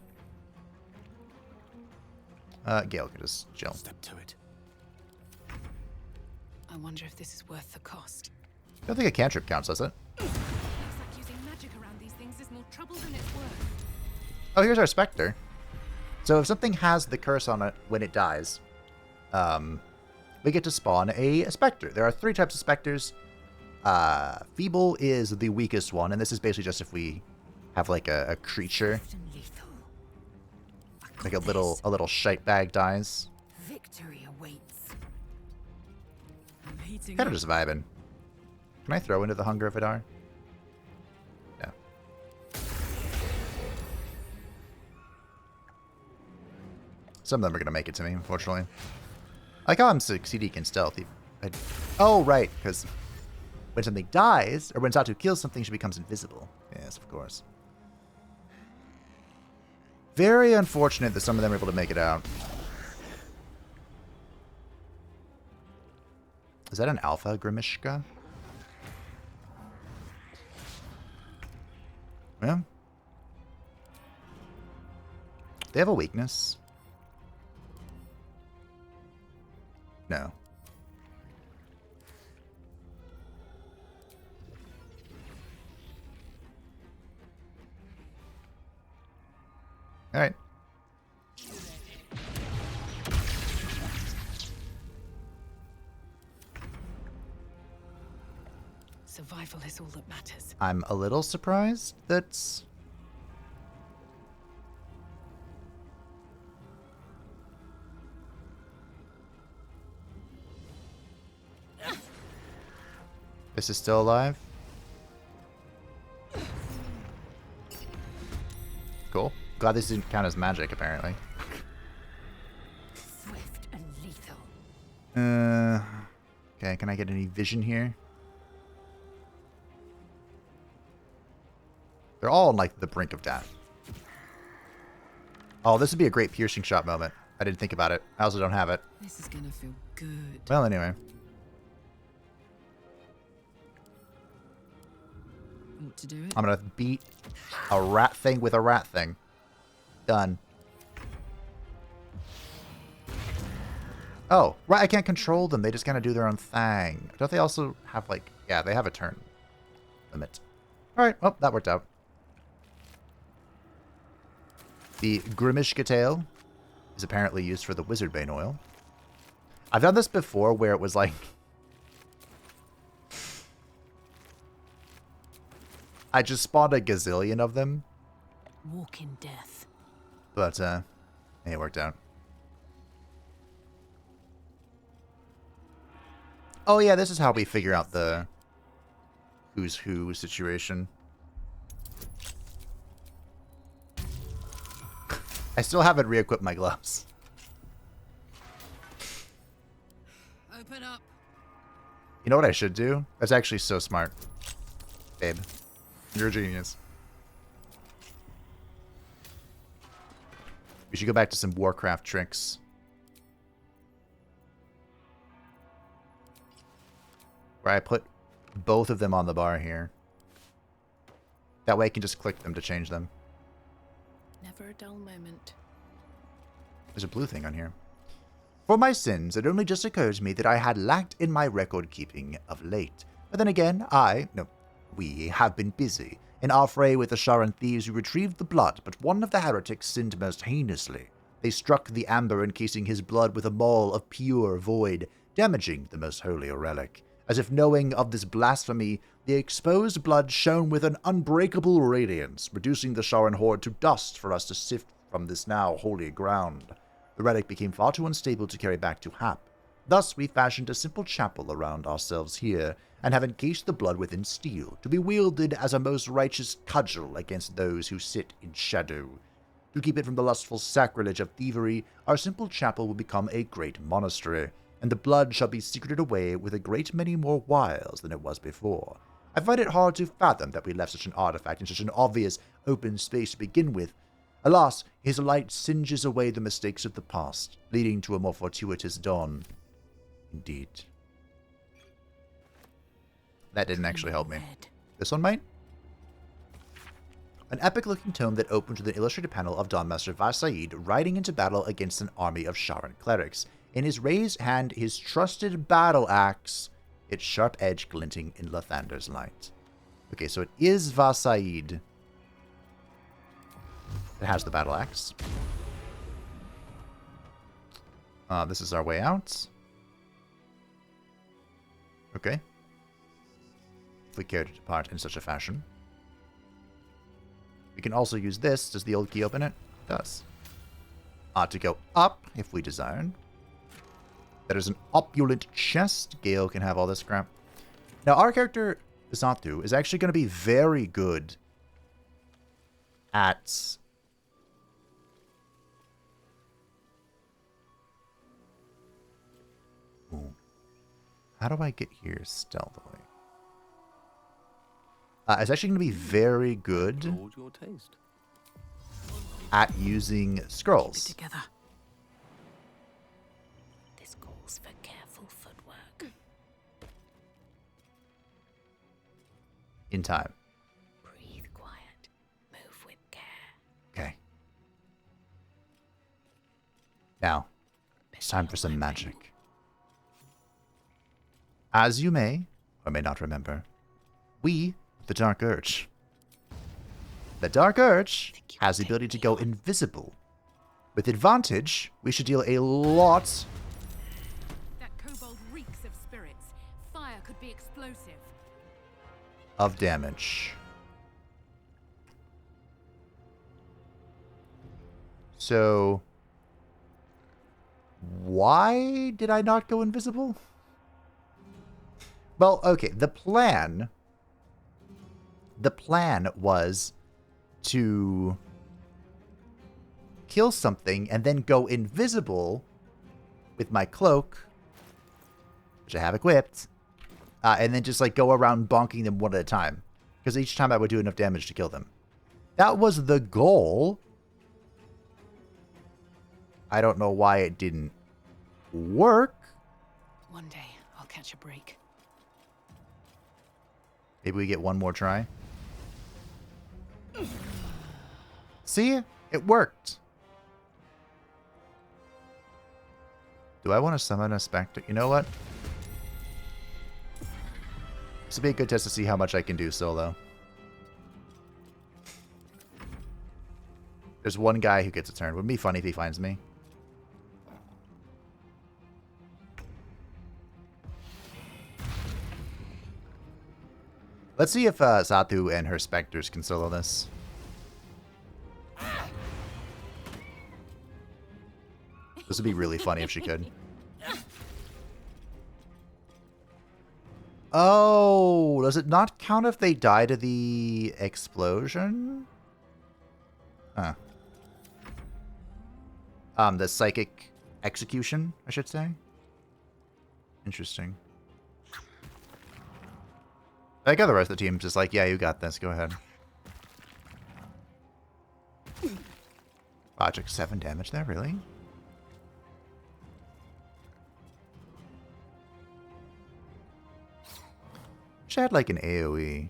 Gale can just chill. Step to it. I wonder if this is worth the cost. I don't think a cantrip counts, does it? Looks like using magic around these things is more trouble than it's worth. Oh, here's our Spectre. So if something has the curse on it when it dies, we get to spawn a Spectre. There are 3 types of Spectres. Feeble is the weakest one, and this is basically just if we have like a creature, like a little shite bag dies. Victory awaits. Kind of just vibing. Can I throw into the Hunger of Vidar? No. Some of them are gonna make it to me, unfortunately. I like how I'm succeeding in stealth. Oh, right, because when something dies, or when Satu kills something, she becomes invisible. Yes, of course. Very unfortunate that some of them are able to make it out. Is that an alpha Grimishka? Yeah. They have a weakness. No. All right. Survival is all that matters. I'm a little surprised that this is still alive. Cool. Glad this didn't count as magic, apparently. Swift and lethal. Okay, can I get any vision here? They're all on, like, the brink of death. Oh, this would be a great piercing shot moment. I didn't think about it. I also don't have it. This is gonna feel good. Well, anyway. Want to do it? I'm gonna beat a rat thing with a rat thing. Done. Oh, right, I can't control them. They just kind of do their own thing. Don't they also have, like... Yeah, they have a turn limit. Alright, well, that worked out. The Grimishka tail is apparently used for the Wizardbane oil. I've done this before where it was like... I just spawned a gazillion of them. Walk in death. But, it worked out. Oh yeah, this is how we figure out the who's who situation. I still haven't re-equipped my gloves. Open up. You know what I should do? That's actually so smart. Babe. You're a genius. We should go back to some Warcraft tricks. Where I put both of them on the bar here. That way I can just click them to change them. Never a dull moment. There's a blue thing on here. For my sins, it only just occurred to me that I had lacked in my record keeping of late. But then again, we have been busy. In our fray with the Sharan thieves, we retrieved the blood, but one of the heretics sinned most heinously. They struck the amber, encasing his blood with a maul of pure void, damaging the most holy relic. As if knowing of this blasphemy, the exposed blood shone with an unbreakable radiance, reducing the Sharan horde to dust for us to sift from this now holy ground. The relic became far too unstable to carry back to Hap. Thus we fashioned a simple chapel around ourselves here, and have encased the blood within steel, to be wielded as a most righteous cudgel against those who sit in shadow. To keep it from the lustful sacrilege of thievery, our simple chapel will become a great monastery, and the blood shall be secreted away with a great many more wiles than it was before. I find it hard to fathom that we left such an artifact in such an obvious open space to begin with. Alas, his light singes away the mistakes of the past, leading to a more fortuitous dawn. Indeed. That didn't actually help me. This one might? An epic-looking tome that opens with an illustrated panel of Dawnmaster Parasite riding into battle against an army of Sharan clerics. In his raised hand, his trusted battle axe, its sharp edge glinting in Lathander's light. Okay, so it is Parasite. It has the battle axe. This is our way out. Okay. If we care to depart in such a fashion. We can also use this. Does the old key open it? It does. To go up, if we desire. There is an opulent chest. Gale can have all this crap. Now, our character, Zatu, is actually going to be very good at... Ooh. How do I get here stealthily? It's actually going to be very good Your taste. at using scrolls. Together. This calls for careful footwork. In time. Breathe quiet. Move with care. Okay. Now, it's time for some magic. As you may, or may not remember, we, the Dark Urge. The Dark Urge has the ability to go invisible. With advantage, we should deal a lot... That kobold reeks of spirits. Fire could be explosive. of damage. So... why did I not go invisible? Well, okay, the plan was to kill something and then go invisible with my cloak, which I have equipped, and then just like go around bonking them one at a time, because each time I would do enough damage to kill them. That was the goal. I don't know why it didn't work. One day, I'll catch a break. Maybe we get one more try. See? It worked. Do I want to summon a specter? You know what? This would be a good test to see how much I can do solo. There's one guy who gets a turn. Wouldn't it be funny if he finds me? Let's see if Zatu and her specters can solo this. This would be really funny if she could. Oh, does it not count if they die to the explosion? Huh. The psychic execution, I should say. Interesting. Like other rest of the team's just like, yeah, you got this. Go ahead. Wow, I took 7 damage there, really? Wish I had like an AoE.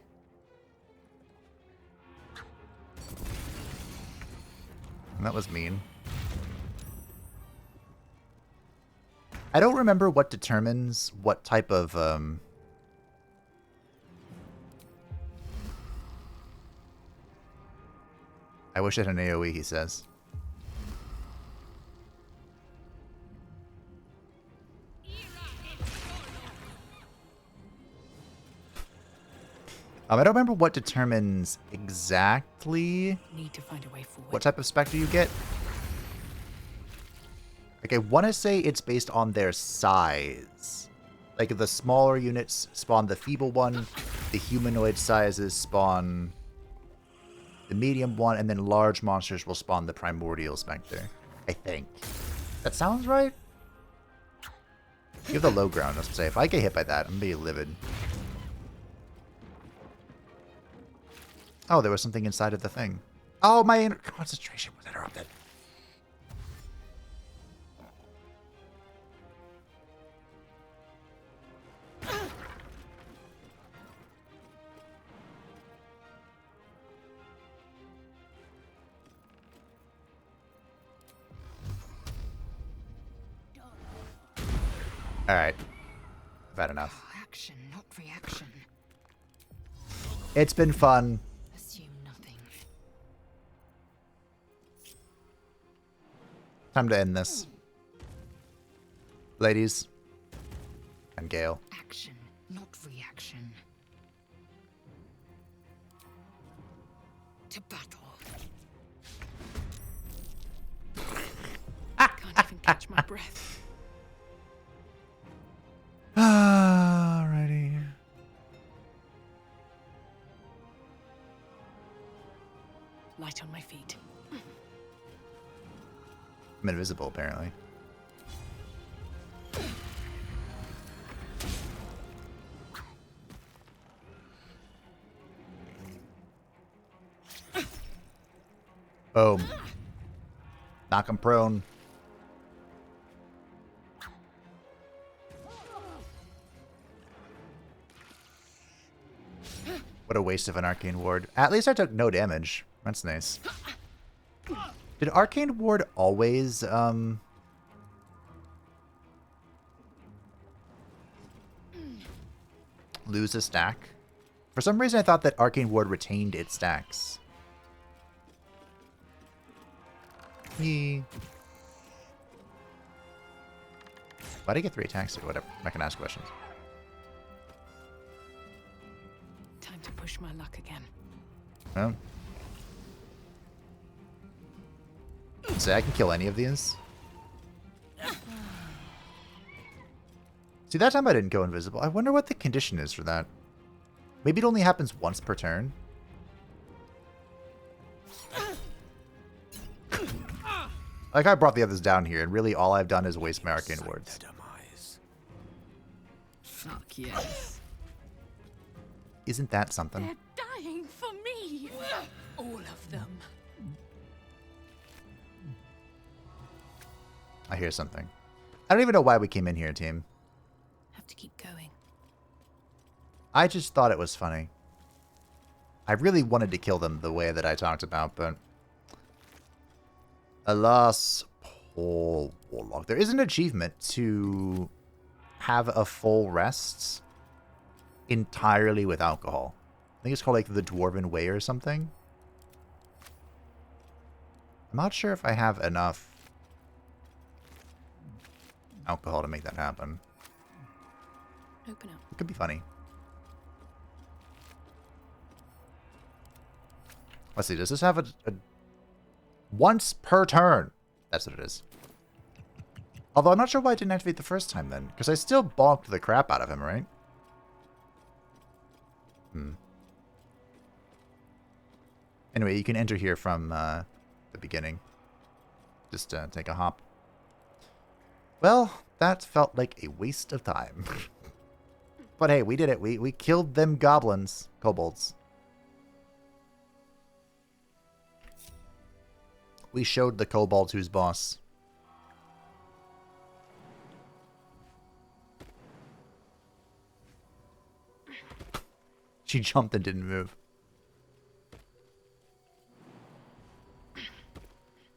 That was mean. I don't remember what determines what type of I wish I had an AoE, he says. I don't remember what determines exactly Need to find a way forward. what type of specter you get. Like, I want to say it's based on their size. Like, the smaller units spawn the feeble one, the humanoid sizes spawn the medium one, and then large monsters will spawn the primordial specter. I think. That sounds right? You have the low ground, let's say. If I get hit by that, I'm gonna be livid. Oh, there was something inside of the thing. Oh, my concentration was interrupted. Alright. I've had enough. Action, not reaction. It's been fun. Assume nothing. Time to end this. Ladies. And Gale. Action, not reaction. To battle. Can't even catch my breath. Alrighty. Light on my feet. I'm invisible, apparently. Boom. Knock him prone. What a waste of an arcane ward. At least I took no damage. That's nice. Did arcane ward always lose a stack? For some reason I thought that arcane ward retained its stacks. Why'd I get 3 attacks or whatever? I'm not gonna ask questions. Time to push my luck again. Oh. Say I can kill any of these. See, that time I didn't go invisible. I wonder what the condition is for that. Maybe it only happens once per turn. Like, I brought the others down here, and really all I've done is waste my arcane wards. Fuck yes. Isn't that something? They're dying for me. All of them. I hear something. I don't even know why we came in here, team. Have to keep going. I just thought it was funny. I really wanted to kill them the way that I talked about, but... Alas, poor Warlock. There is an achievement to have a full rest entirely with alcohol. I think it's called like the Dwarven Way or something. I'm not sure if I have enough alcohol to make that happen. Open up. It could be funny. Let's see, does this have a once per turn? That's what it is. Although I'm not sure why I didn't activate the first time then, because I still bonked the crap out of him, right? Anyway, you can enter here from the beginning. Just take a hop. Well, that felt like a waste of time. But hey, we did it. We killed them goblins. Kobolds. We showed the kobolds who's boss. She jumped and didn't move.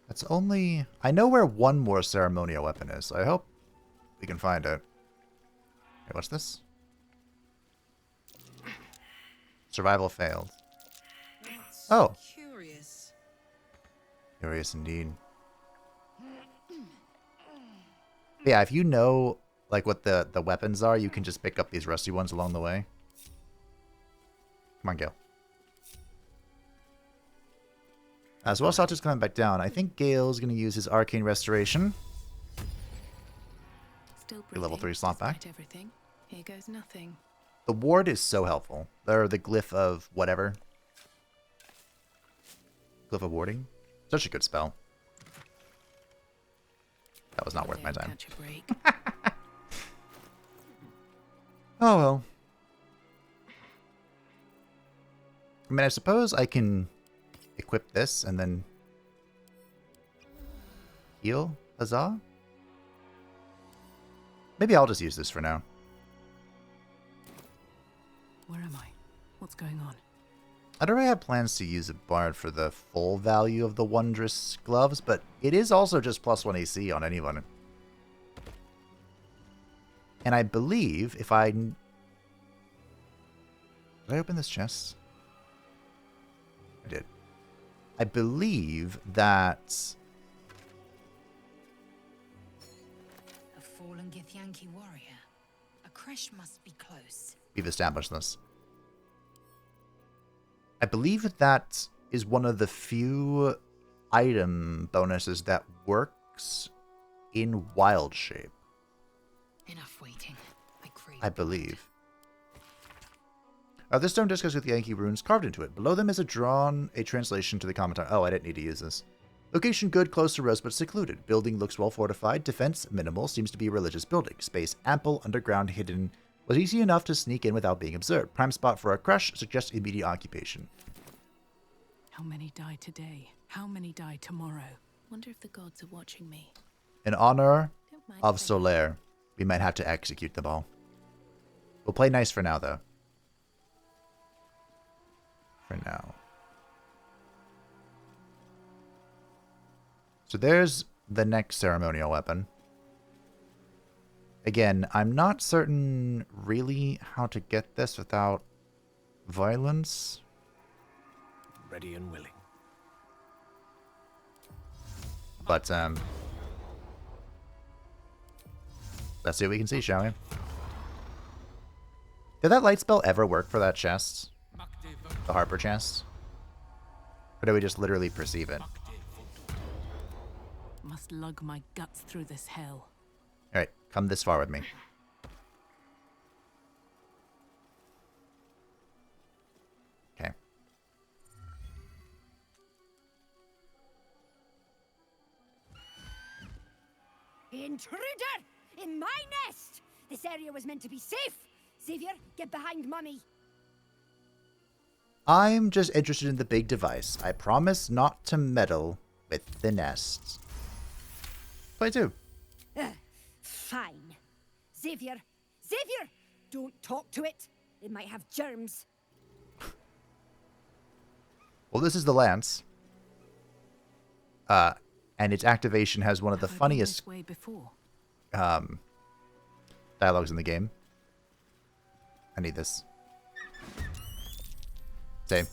That's only... I know where one more ceremonial weapon is, so I hope we can find it. Hey, what's this? Survival failed. Oh. Curious. Curious indeed. Yeah, if you know like what the weapons are, you can just pick up these rusty ones along the way. Come on, Gale. So while Salter's coming back down, I think Gale's going to use his Arcane Restoration. Still Your level 3 slot back. Everything. Here goes nothing. The ward is so helpful. They're the glyph of whatever. Cliff of Warding. Such a good spell. That was not worth my time. Catch a break. Oh well. I mean, I suppose I can equip this and then heal Huzzah? Maybe I'll just use this for now. Where am I? What's going on? I don't really have plans to use a bard for the full value of the wondrous gloves, but it is also just +1 AC on anyone. And I believe if I... Did I open this chest? I did. I believe that... A fallen Githyanki warrior. A crèche must be close. We've established this. I believe that is one of the few item bonuses that works in wild shape. Enough waiting. I believe. This stone disc has Githyanki runes carved into it. Below them is a translation to the commentary. Oh, I didn't need to use this. Location good, close to Rose, but secluded. Building looks well fortified. Defense minimal. Seems to be a religious building. Space ample. Underground hidden. Was easy enough to sneak in without being observed. Prime spot for a crèche. Suggests immediate occupation. How many die today? How many die tomorrow? Wonder if the gods are watching me. In honor of Solaire, we might have to execute them all. We'll play nice for now, though. For now. So there's the next ceremonial weapon. Again, I'm not certain really how to get this without violence. Ready and willing. But, let's see what we can see, shall we? Did that light spell ever work for that chest? The Harper chest? Or did we just literally perceive it? Must lug my guts through this hell. Alright, come this far with me. Okay. Intruder! In my nest! This area was meant to be safe! Xavier, get behind Mummy! I'm just interested in the big device. I promise not to meddle with the nests. Play 2. Fine. Xavier! Xavier! Don't talk to it! It might have germs. Well, this is the lance. And its activation has one of the funniest dialogues in the game. I need this. Same.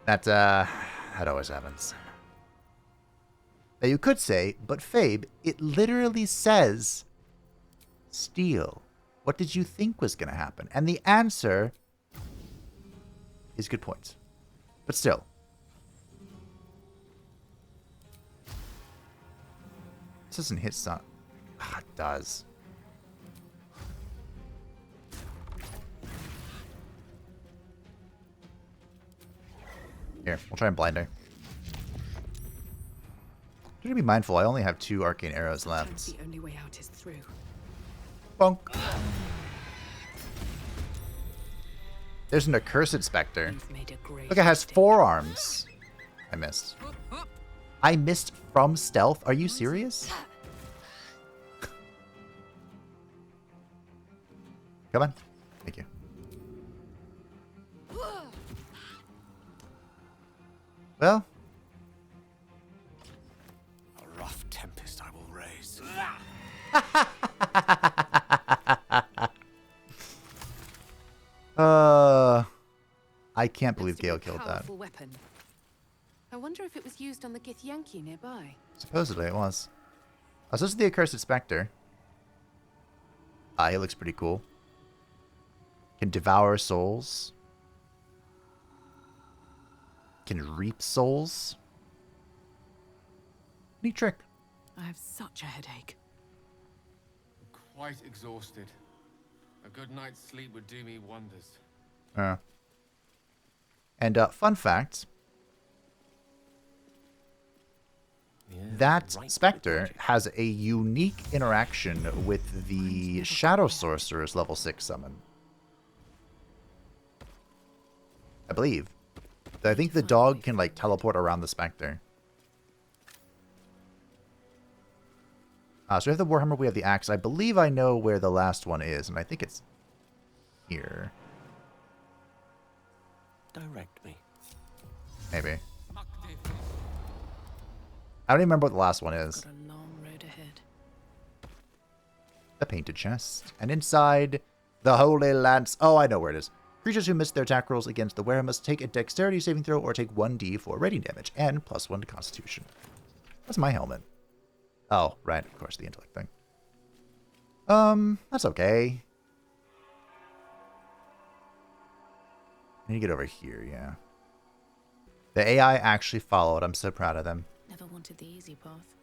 That always happens. Now you could say, but Fabe, it literally says steal. What did you think was going to happen? And the answer is good points. But still. This doesn't hit some. Ah, it does. Here, we'll try and blind her. Try to be mindful, I only have 2 arcane arrows left. The only way out is through. Bonk. There's an accursed specter. Look, it has 4 arms. I missed. I missed from stealth? Are you serious? Come on. Thank you. Well. A rough tempest I will raise. I can't believe Gale killed that. Weapon. I wonder if it was used on the Githyanki nearby. Supposedly it was. Oh, so this is the accursed specter. He looks pretty cool. Can devour souls. Can reap souls. Neat trick. I have such a headache. Quite exhausted. A good night's sleep would do me wonders. And fun fact, that Spectre has a unique interaction with the Shadow Sorcerer's level 6 summon. I believe. I think the dog can, like, teleport around the Spectre. So we have the Warhammer, we have the axe. I believe I know where the last one is, and I think it's here. Direct me. Maybe. I don't even remember what the last one is. Got a long road ahead. The painted chest. And inside, the Holy Lance. Oh, I know where it is. Creatures who miss their attack rolls against the wearer must take a dexterity saving throw or take 1d for rating damage and +1 to constitution. That's my helmet. Oh, right, of course, the intellect thing. That's okay. I need to get over here, yeah. The AI actually followed. I'm so proud of them. Never wanted the easy path.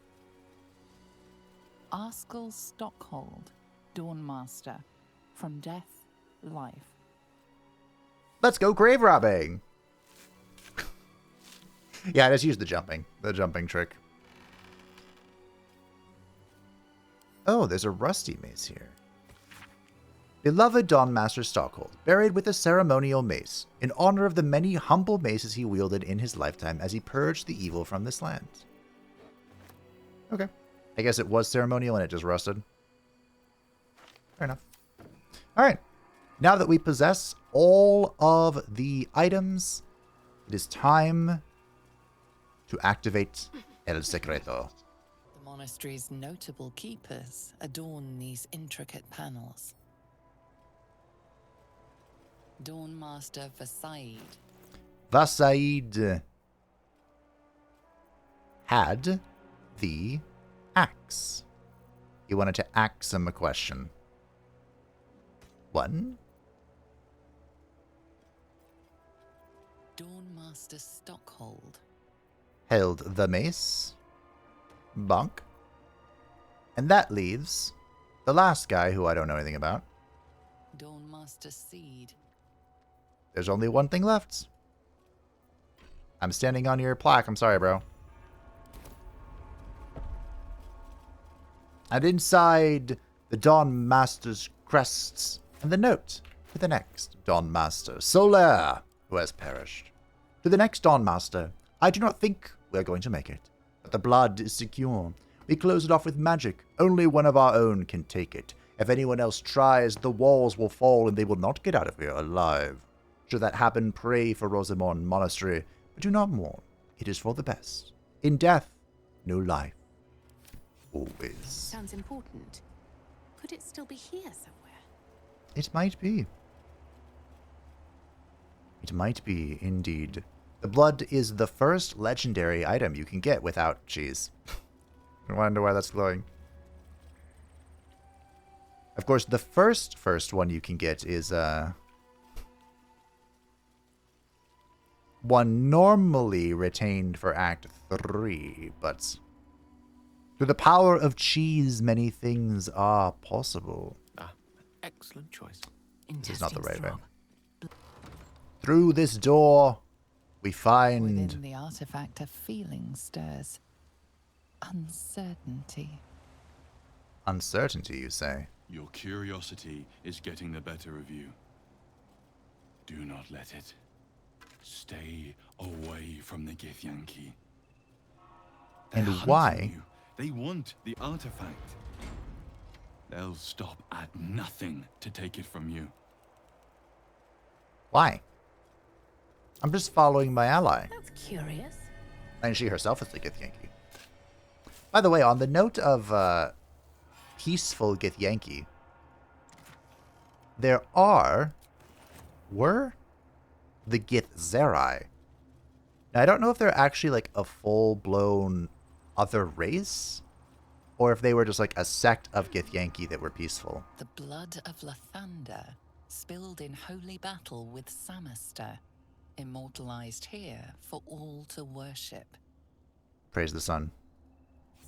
Arskel Stockhold, Dawnmaster. From death, life. Let's go grave robbing! Yeah, I just used the jumping trick. Oh, there's a rusty mace here. Beloved Dawnmaster Stockhold, buried with a ceremonial mace, in honor of the many humble maces he wielded in his lifetime as he purged the evil from this land. Okay. I guess it was ceremonial and it just rusted. Fair enough. Alright. Now that we possess all of the items, it is time to activate El Secreto. The monastery's notable keepers adorn these intricate panels. Dawnmaster Vasaid had the axe. He wanted to ask him a question. 1. Dawnmaster Stockhold held the mace. Bonk. And that leaves the last guy who I don't know anything about. Dawnmaster Seed. There's only one thing left. I'm standing on your plaque. I'm sorry, bro. And inside the Dawn Master's crests and the note for the next Dawn Master, Solaire, who has perished. To the next Dawn Master, I do not think we're going to make it. But the blood is secure. We close it off with magic. Only one of our own can take it. If anyone else tries, the walls will fall and they will not get out of here alive. Should that happen, pray for Rosymorn Monastery, but do not mourn. It is for the best. In death, no life. Always. Sounds important. Could it still be here somewhere? It might be. It might be, indeed. The blood is the first legendary item you can get without cheese. I wonder why that's glowing. Of course, the first one you can get is one normally retained for Act 3, but through the power of cheese, many things are possible. Excellent choice. This is not the right way. Through this door, we find... Within the artifact, a feeling stirs. Uncertainty. Uncertainty, you say? Your curiosity is getting the better of you. Do not let it. Stay away from the Githyanki. And why? They want the artifact. They'll stop at nothing to take it from you. Why? I'm just following my ally. That's curious. And she herself is the Githyanki. By the way, on the note of peaceful Githyanki, there were the Githzerai. Now, I don't know if they're actually like a full-blown other race, or if they were just like a sect of Githyanki that were peaceful. The blood of Lathander, spilled in holy battle with Samaster, immortalized here for all to worship. Praise the sun.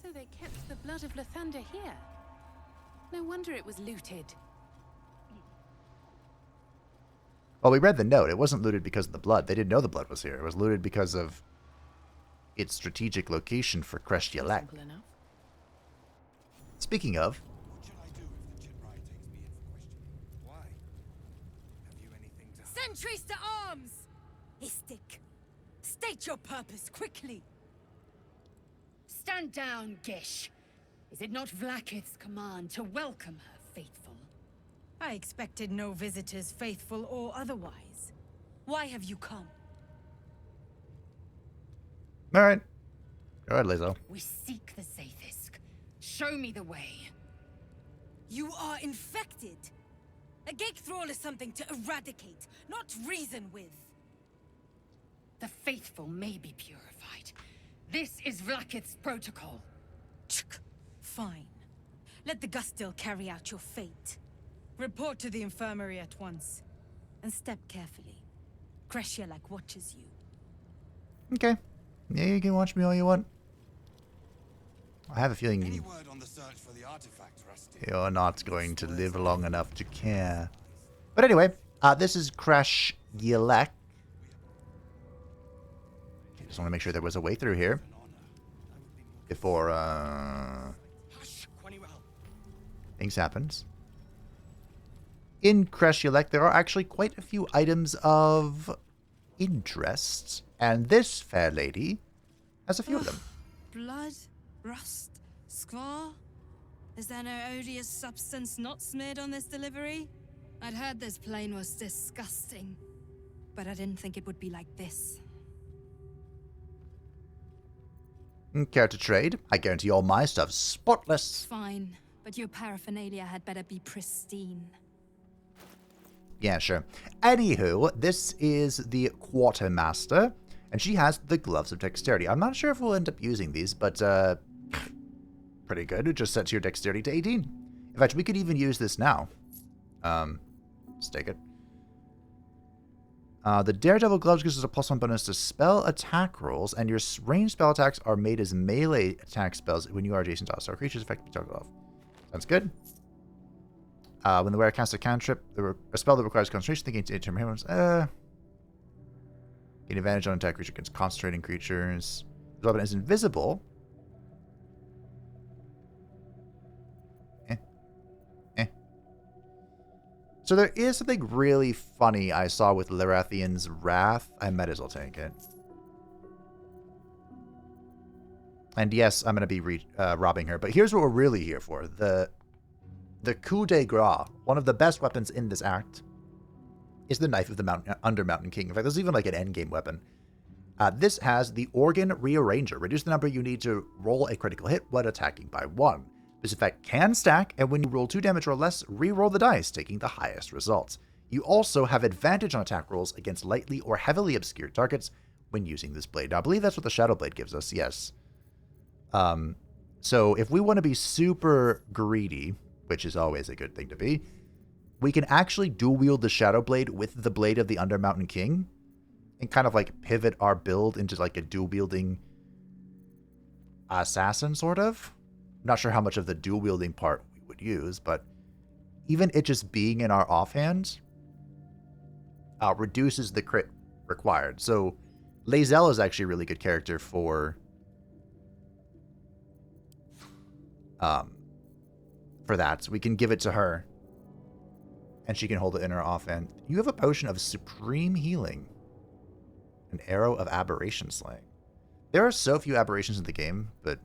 So they kept the blood of Lathander here. No wonder it was looted. Well, we read the note. It wasn't looted because of the blood. They didn't know the blood was here. It was looted because of its strategic location for Crèche Y'llek. Speaking of... Sentries to arms! Istik, state your purpose quickly. Stand down, Gish. Is it not Vlaakith's command to welcome her faithful? I expected no visitors, faithful or otherwise. Why have you come? Alright. Go ahead, Lae'zel. We seek the Zaithisk. Show me the way. You are infected. A gate thrall is something to eradicate, not reason with. The faithful may be purified. This is Vlaakith's protocol. Fine. Let the Gustil carry out your fate. Report to the infirmary at once. And step carefully. Crèche Y'llek watches you. Okay. Yeah, you can watch me all you want. I have a feeling word on the search for the artifact, Rusty? You're not going to live long enough to care. But anyway, this is Crèche Y'llek. Just want to make sure there was a way through here before things happens. In Crèche Y'llek, there are actually quite a few items of interest, and this fair lady has a few of them. Blood, rust, scar. Is there no odious substance not smeared on this delivery? I'd heard this plane was disgusting, but I didn't think it would be like this. Care to trade? I guarantee all my stuff's spotless. Fine, but your paraphernalia had better be pristine. Yeah, sure. Anywho, this is the Quartermaster, and she has the Gloves of Dexterity. I'm not sure if we'll end up using these, but pretty good. It just sets your Dexterity to 18. In fact, we could even use this now. Let's take it. The Daredevil Gloves gives us a +1 bonus to spell attack rolls, and your ranged spell attacks are made as melee attack spells when you are adjacent to hostile creatures effectively targeted off. Sounds good. When the wearer casts a cantrip, a spell that requires concentration, thinking to determine humans, gain advantage on attack creature against concentrating creatures. The weapon is invisible. So there is something really funny I saw with Larathian's Wrath. I might as well take it. And yes, I'm going to be robbing her. But here's what we're really here for. The coup de grace, one of the best weapons in this act, is the Knife of the Undermountain King. In fact, there's even like an endgame weapon. This has the Organ Rearranger. Reduce the number you need to roll a critical hit when attacking by 1. This effect can stack, and when you roll 2 damage or less, re-roll the dice, taking the highest results. You also have advantage on attack rolls against lightly or heavily obscured targets when using this blade. Now, I believe that's what the Shadow Blade gives us, yes. So if we want to be super greedy, which is always a good thing to be, we can actually dual wield the Shadow Blade with the Blade of the Undermountain King and kind of like pivot our build into like a dual wielding assassin, sort of. Not sure how much of the dual wielding part we would use, but even it just being in our offhand reduces the crit required. So Lae'zel is actually a really good character for that. So we can give it to her, and she can hold it in her offhand. You have a potion of supreme healing, an arrow of aberration slaying. There are so few aberrations in the game, but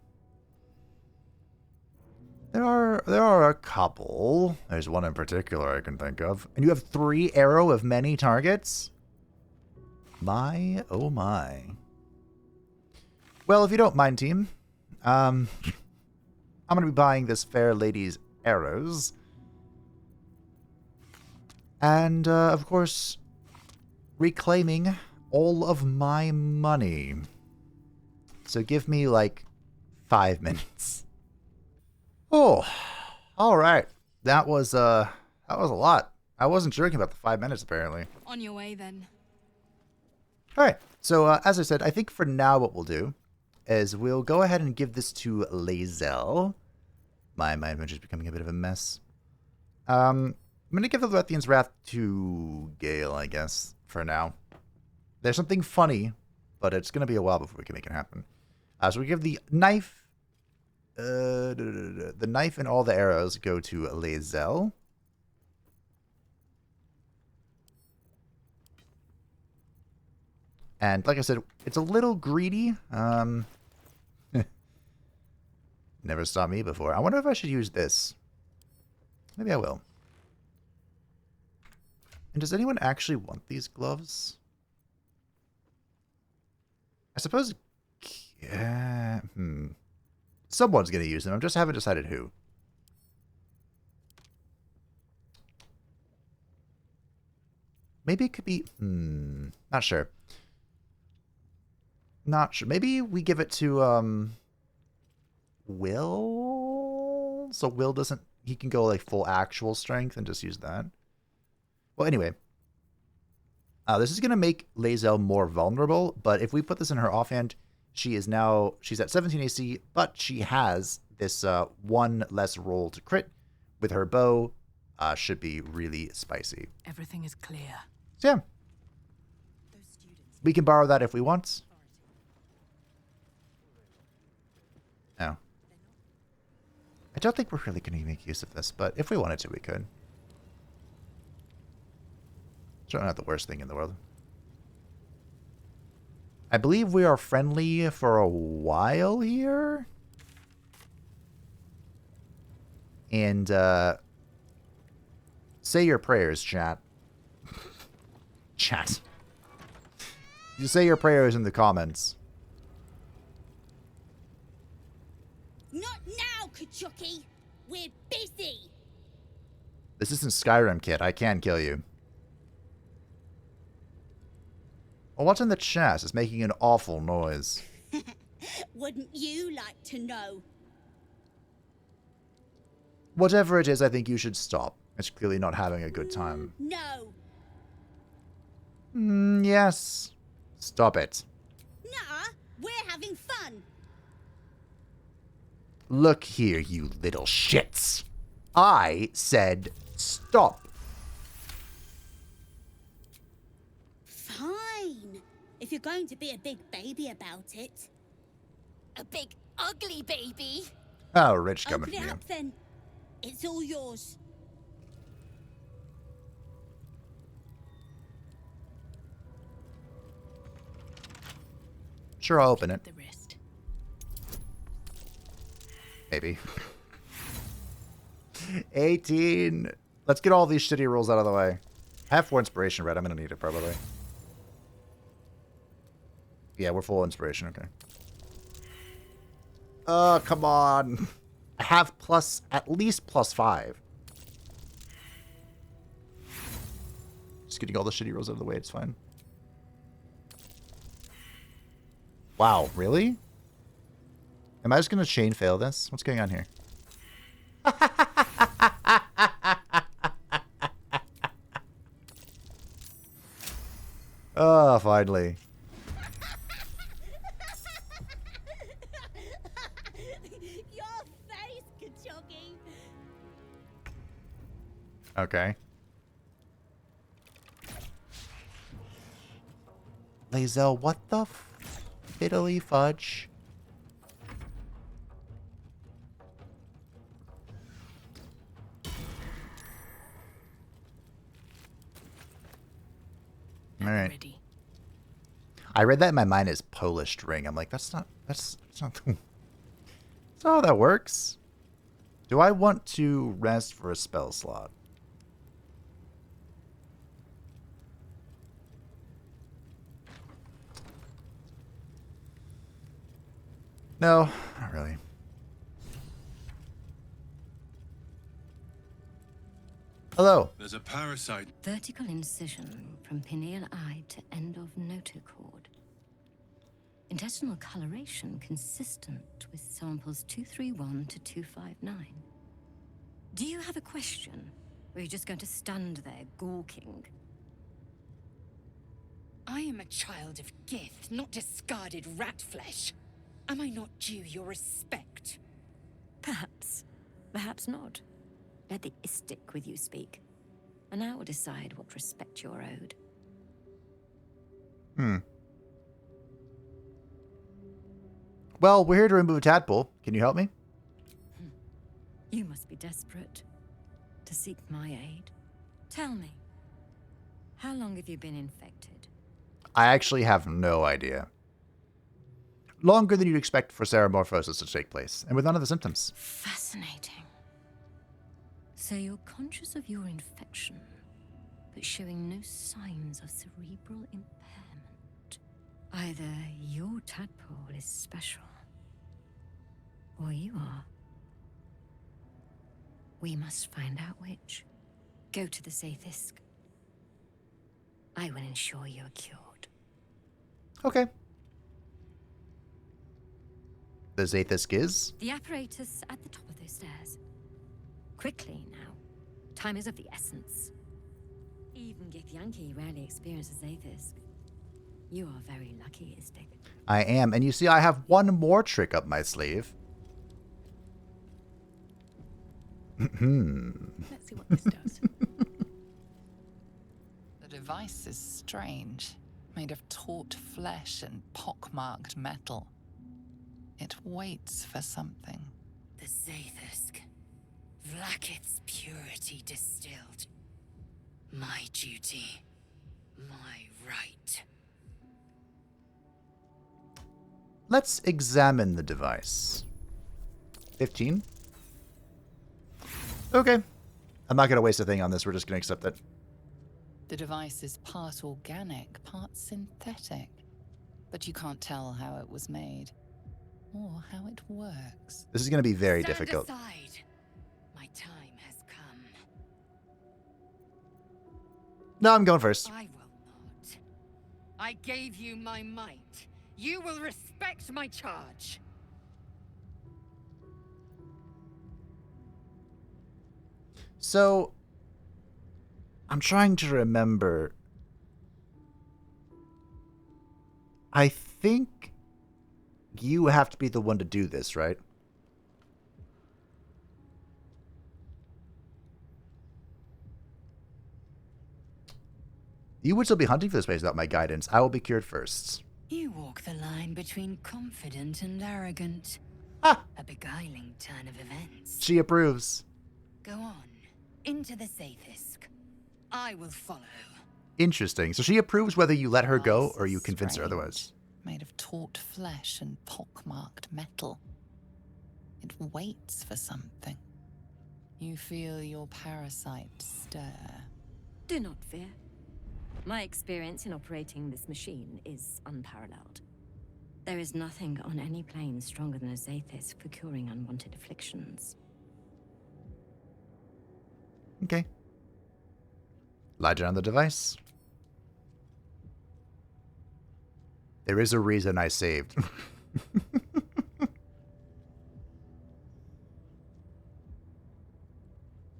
there are a couple. There's one in particular I can think of. And you have 3 arrow of many targets? My, oh my. Well, if you don't mind, team, I'm going to be buying this fair lady's arrows. And, of course, reclaiming all of my money. So give me, like, 5 minutes. Oh, all right. That was a lot. I wasn't joking about the 5 minutes, apparently. On your way, then. All right. So, as I said, I think for now what we'll do is we'll go ahead and give this to Lae'zel. My adventure is becoming a bit of a mess. I'm going to give the Lethian's Wrath to Gale, I guess, for now. There's something funny, but it's going to be a while before we can make it happen. So we give the knife... the knife and all the arrows go to Lae'zel. And like I said, it's a little greedy. Never saw me before. I wonder if I should use this. Maybe I will. And does anyone actually want these gloves? I suppose... Someone's going to use them. I just haven't decided who. Maybe it could be... Not sure. Not sure. Maybe we give it to Will? So Will doesn't... He can go like full actual strength and just use that. Well, anyway. This is going to make Lae'zel more vulnerable, but if we put this in her offhand, she's at 17 AC, but she has this one less roll to crit with her bow. Should be really spicy. Everything is clear. So yeah. We can borrow that if we want. No. I don't think we're really going to make use of this, but if we wanted to, we could. Certainly not the worst thing in the world. I believe we are friendly for a while here. And, say your prayers, chat. Chat. You say your prayers in the comments. Not now, Kachuki. We're busy. This isn't Skyrim, kid. I can kill you. Well, what's in the chest? It's making an awful noise. Wouldn't you like to know? Whatever it is, I think you should stop. It's clearly not having a good time. No. Yes. Stop it. Nah, we're having fun. Look here, you little shits. I said stop. Fine. If you're going to be a big baby about it. A big ugly baby? Oh, Rich coming Open from it you. up then. It's all yours. Sure, I'll open it. Maybe. 18. Let's get all these shitty rolls out of the way. Have 4 inspiration red. I'm going to need it probably. Yeah, we're full inspiration. Okay. Oh, come on. I have at least +5. Just getting all the shitty rolls out of the way. It's fine. Wow, really? Am I just going to chain fail this? What's going on here? Oh, finally. Your face, Kachuki. Okay. Lae'zel, what the fiddly fudge? All right. I read that in my mind as Polish string. I'm like, that's not that's not that's not how that works. Do I want to rest for a spell slot? No, not really. Hello. There's a parasite. Vertical incision from pineal eye to end of notochord. Intestinal coloration consistent with samples 231 to 259. Do you have a question? Or are you just going to stand there gawking? I am a child of Gith, not discarded rat flesh. Am I not due your respect? Perhaps. Perhaps not. Let the istic with you speak. and I will decide what respect you're owed. Well, we're here to remove a tadpole. Can you help me? You must be desperate to seek my aid. Tell me, how long have you been infected? I actually have no idea. Longer than you'd expect for ceramorphosis to take place, and with none of the symptoms. Fascinating. So you're conscious of your infection, but showing no signs of cerebral impairment. Either your tadpole is special, or you are. We must find out which. Go to the Zaithisk. I will ensure you are cured. Okay. The Zaithisk is? The apparatus at the top of those stairs. Quickly now. Time is of the essence. Even Githyanki rarely experiences Zaithisk. You are very lucky, Istik. I am, and you see I have one more trick up my sleeve. Let's see what this does. The device is strange, made of taut flesh and pockmarked metal. It waits for something. The Zaithisk. Vlaakith's purity distilled. My duty. My right. Let's examine the device. 15? Okay. I'm not going to waste a thing on this. We're just going to accept it. The device is part organic, part synthetic. But you can't tell how it was made. Or how it works. This is going to be very difficult. Aside. My time has come. No, I'm going first. I will not. I gave you my might. You will respect my charge. So, I'm trying to remember. I think you have to be the one to do this, right? You would still be hunting for this place without my guidance. I will be cured first. You walk the line between confident and arrogant. Ah! A beguiling turn of events. She approves. Go on. Into the Zaithisk. I will follow. Interesting. So she approves whether you let her go or you convince her otherwise. Made of taut flesh and pockmarked metal. It waits for something. You feel your parasite stir. Do not fear. My experience in operating this machine is unparalleled. There is nothing on any plane stronger than a Zaithisk for curing unwanted afflictions. Okay. Lie down on the device. There is a reason I saved.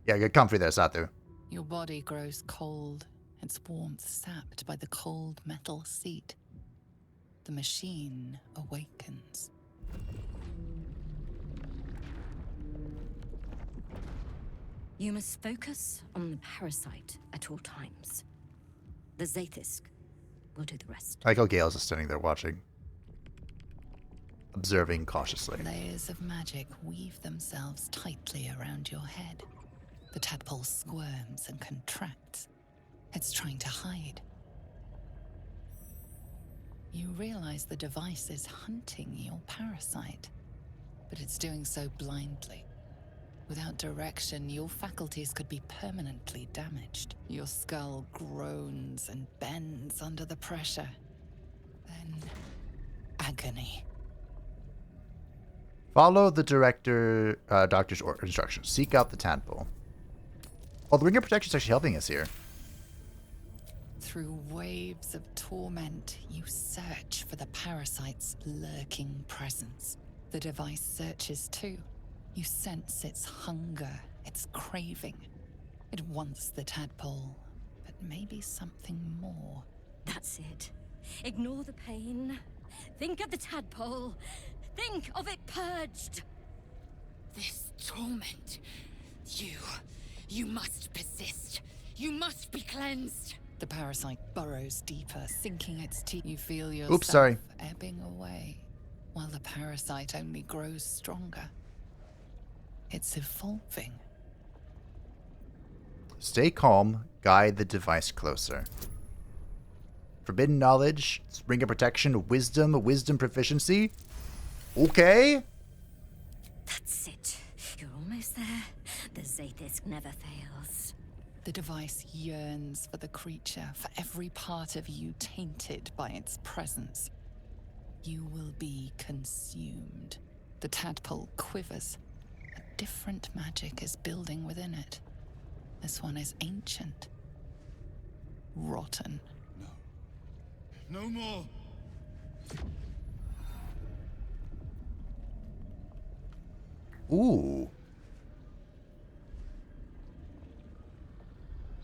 Yeah, get comfy there, Satu. Your body grows cold, its warmth sapped by the cold metal seat. The machine awakens. You must focus on the parasite at all times. The Zaithisk will do the rest. I like how Gale's just standing there watching. Observing cautiously. Layers of magic weave themselves tightly around your head. The tadpole squirms and contracts. It's trying to hide. You realize the device is hunting your parasite, but it's doing so blindly. Without direction, your faculties could be permanently damaged. Your skull groans and bends under the pressure. Then, agony. Follow the doctor's instructions. Seek out the tadpole. Oh, the ring of protection is actually helping us here. Through waves of torment, you search for the parasite's lurking presence. The device searches too. You sense its hunger, its craving. It wants the tadpole, but maybe something more. That's it. Ignore the pain. Think of the tadpole. Think of it purged. This torment. You must persist. You must be cleansed. The parasite burrows deeper, sinking its teeth. You feel yourself Oops, sorry. ebbing away, while the parasite only grows stronger. It's evolving. Stay calm. Guide the device closer. Forbidden knowledge, ring of protection, wisdom proficiency. Okay. That's it. You're almost there. The Zaithisk never fails. The device yearns for the creature, for every part of you tainted by its presence. You will be consumed. The tadpole quivers. A different magic is building within it. This one is ancient. Rotten. No more. Ooh.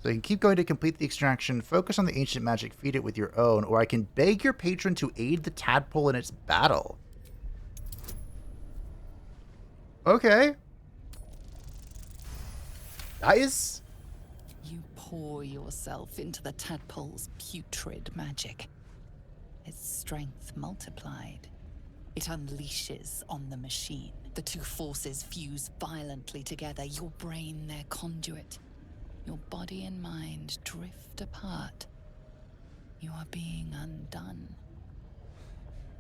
So you can keep going to complete the extraction, focus on the ancient magic, feed it with your own, or I can beg your patron to aid the tadpole in its battle. Okay. Nice. You pour yourself into the tadpole's putrid magic. Its strength multiplied. It unleashes on the machine. The two forces fuse violently together, your brain their conduit. Your body and mind drift apart. You are being undone.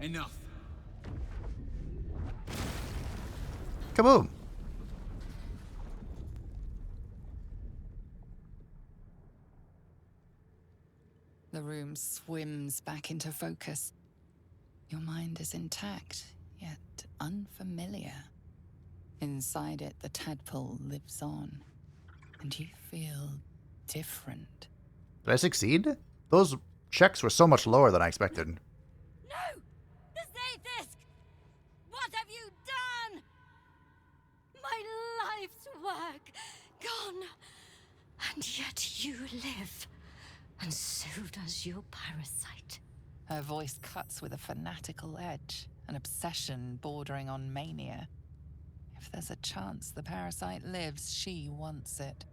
Enough. Kaboom. The room swims back into focus. Your mind is intact, yet unfamiliar. Inside it, the tadpole lives on, and you feel different. Did I succeed? Those checks were so much lower than I expected. No! The Zaithisk! What have you done? My life's work gone. And yet you live. And so does your parasite. Her voice cuts with a fanatical edge, an obsession bordering on mania. If there's a chance the parasite lives, she wants it.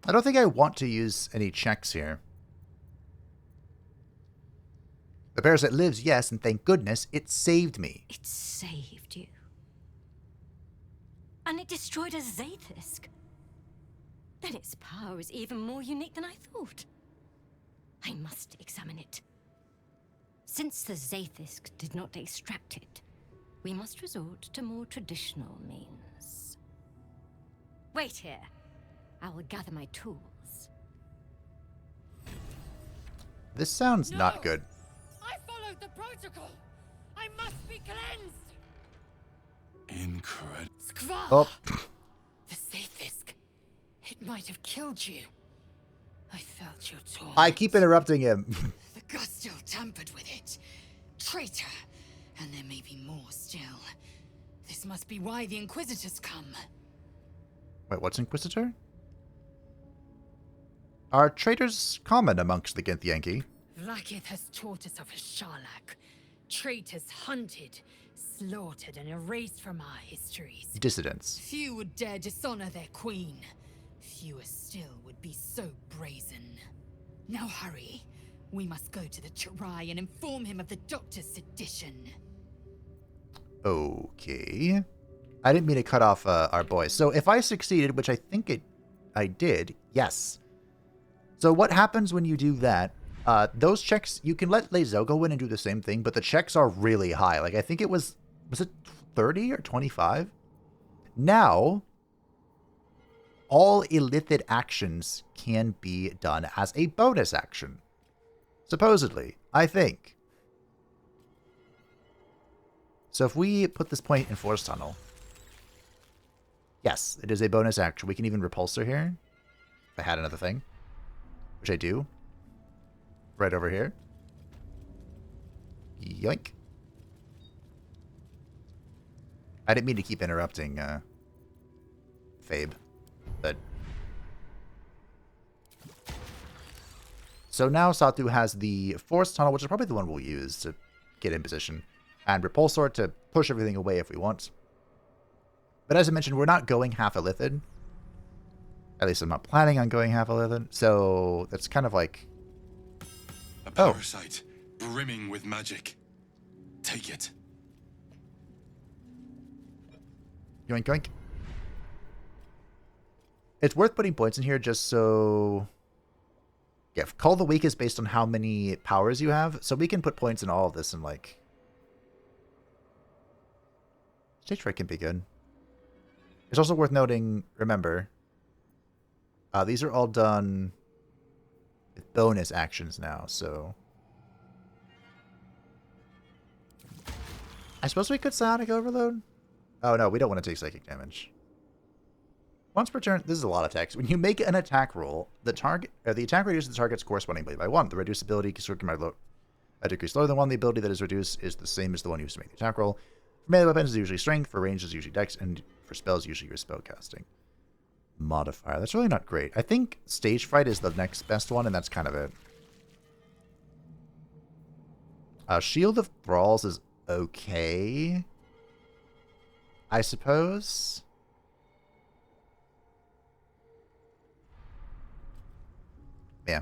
I don't think I want to use any checks here. The parasite lives, yes, and thank goodness it saved me. It saved you. And it destroyed a Zaithisk. Then its power is even more unique than I thought. I must examine it. Since the Zaithisk did not extract it, we must resort to more traditional means. Wait here. I will gather my tools. This sounds not good. I followed the protocol. I must be cleansed. Incredible. Skvar! Oh. The Zaithisk. It might have killed you. I felt your torment. I keep interrupting him. The Gustil tampered with it. Traitor. And there may be more still. This must be why the Inquisitors come. Wait, what's Inquisitor? Are traitors common amongst the Githyanki? Vlaakith has taught us of his Sharlak. Traitors hunted, slaughtered, and erased from our histories. Dissidents. Few would dare dishonor their queen. Fewer still would be so brazen. Now hurry. We must go to the Chirai and inform him of the Doctor's sedition. Okay. I didn't mean to cut off our boy. So if I succeeded, which I think I did, yes. So what happens when you do that? Those checks, you can let Lae'zel go in and do the same thing, but the checks are really high. Like, I think it was it 30 or 25? Now, all illicit actions can be done as a bonus action. Supposedly, I think. So if we put this point in Force Tunnel, yes, it is a bonus action. We can even repulsor here. If I had another thing, which I do. Right over here. Yoink. I didn't mean to keep interrupting Fabe, but... So now Satu has the Force Tunnel, which is probably the one we'll use to get in position, and Repulsor to push everything away if we want. But as I mentioned, we're not going half Illithid. At least I'm not planning on going half Illithid. So that's kind of like... A parasite brimming with magic. Take it. Yoink, yoink. It's worth putting points in here just so... Yeah, Call the Weak is based on how many powers you have. So we can put points in all of this and like... Stage Fright can be good. It's also worth noting, remember, these are all done with bonus actions now, so... I suppose we could Psionic Overload? Oh no, we don't want to take psychic damage. Once per turn, this is a lot of text. When you make an attack roll, the attack reduces the target's correspondingly by 1. The reducibility by a decrease lower than 1. The ability that is reduced is the same as the one used to make the attack roll. For melee weapons, it's usually strength. For range, it's usually dex. And for spells, usually your spellcasting modifier. That's really not great. I think Stage Fright is the next best one, and that's kind of it. Shield of Thralls is okay, I suppose. Yeah.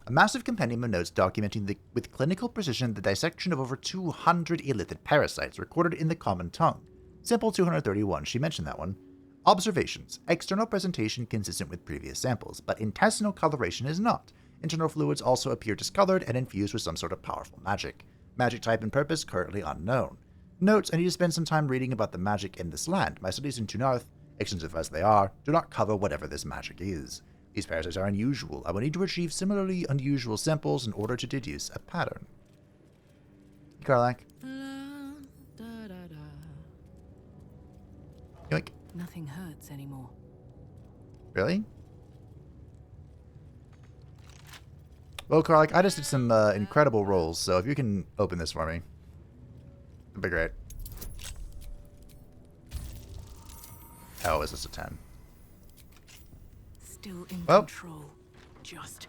A massive compendium of notes documenting with clinical precision the dissection of over 200 illithid parasites recorded in the common tongue. Sample 231, she mentioned that one. Observations. External presentation consistent with previous samples, but intestinal coloration is not. Internal fluids also appear discolored and infused with some sort of powerful magic. Magic type and purpose currently unknown. Notes, I need to spend some time reading about the magic in this land. My studies in Tunarth, extensive as they are, do not cover whatever this magic is. These parasites are unusual. I will need to retrieve similarly unusual samples in order to deduce a pattern. Karlak. Yoink. Nothing hurts anymore. Really? Well, Karlak, I just did some incredible rolls, so if you can open this for me, that'd be great. Oh, is this a 10? Still in Well. control. Just.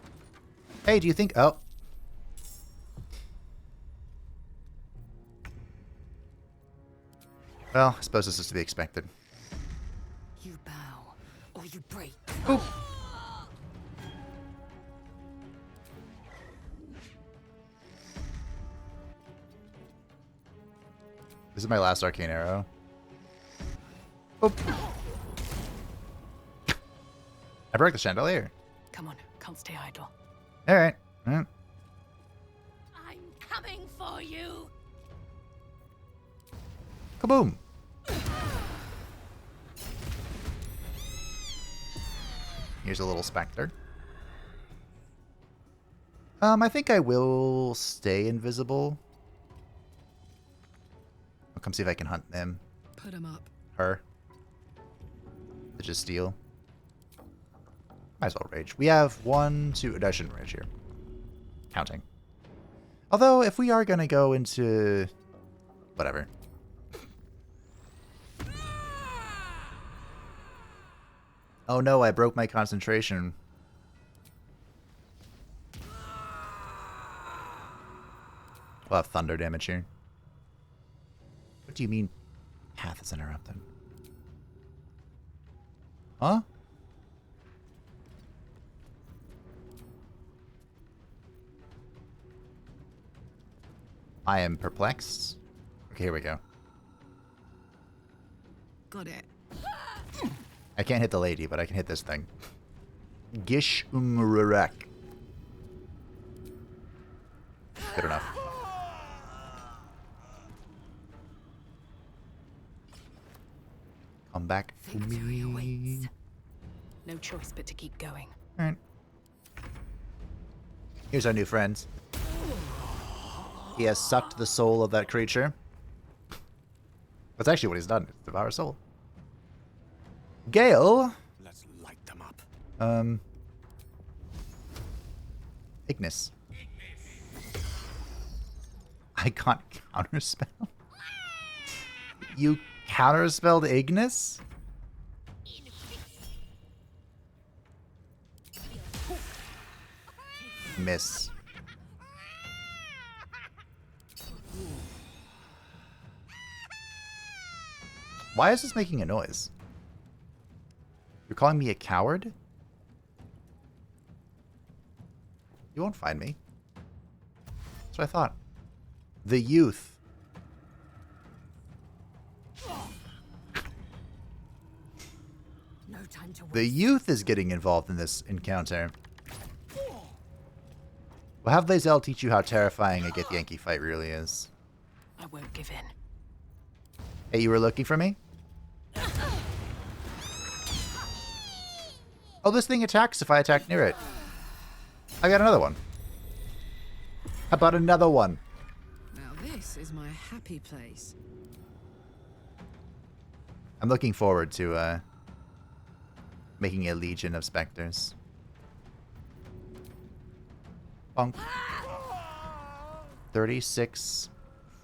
Hey, do you think... Oh. Well, I suppose this is to be expected. You bow, or you break. Oop. This is my last arcane arrow. Oop. I broke the chandelier. Come on, can't stay idle. Alright. I'm coming for you. Kaboom. Here's a little specter. I think I will stay invisible. I'll come see if I can hunt them. Put him up. Her. To just steal. Might as well rage. We have 1, 2... I shouldn't rage here. Counting. Although, if we are going to go into... Whatever. Oh no, I broke my concentration. We'll have thunder damage here. What do you mean path is interrupted? Huh? I am perplexed. Okay, here we go. Got it. I can't hit the lady, but I can hit this thing. Gish Umrurak. Good enough. Come back to Victory me. awaits. No choice but to keep going. Alright. Here's our new friend. He has sucked the soul of that creature. That's actually what he's done. It's devour soul. Gale. Let's light them up. Ignis. I can't counterspell. You counterspelled Ignis? Miss. Why is this making a noise? You're calling me a coward? You won't find me. That's what I thought. The youth. No time to The youth is getting involved in this encounter. We'll have Lae'zel teach you how terrifying a Githyanki fight really is. I won't give in. Hey, you were looking for me? Oh, this thing attacks if I attack near it. I got another one. How about another one? Now this is my happy place. I'm looking forward to making a legion of specters. Bonk. 36,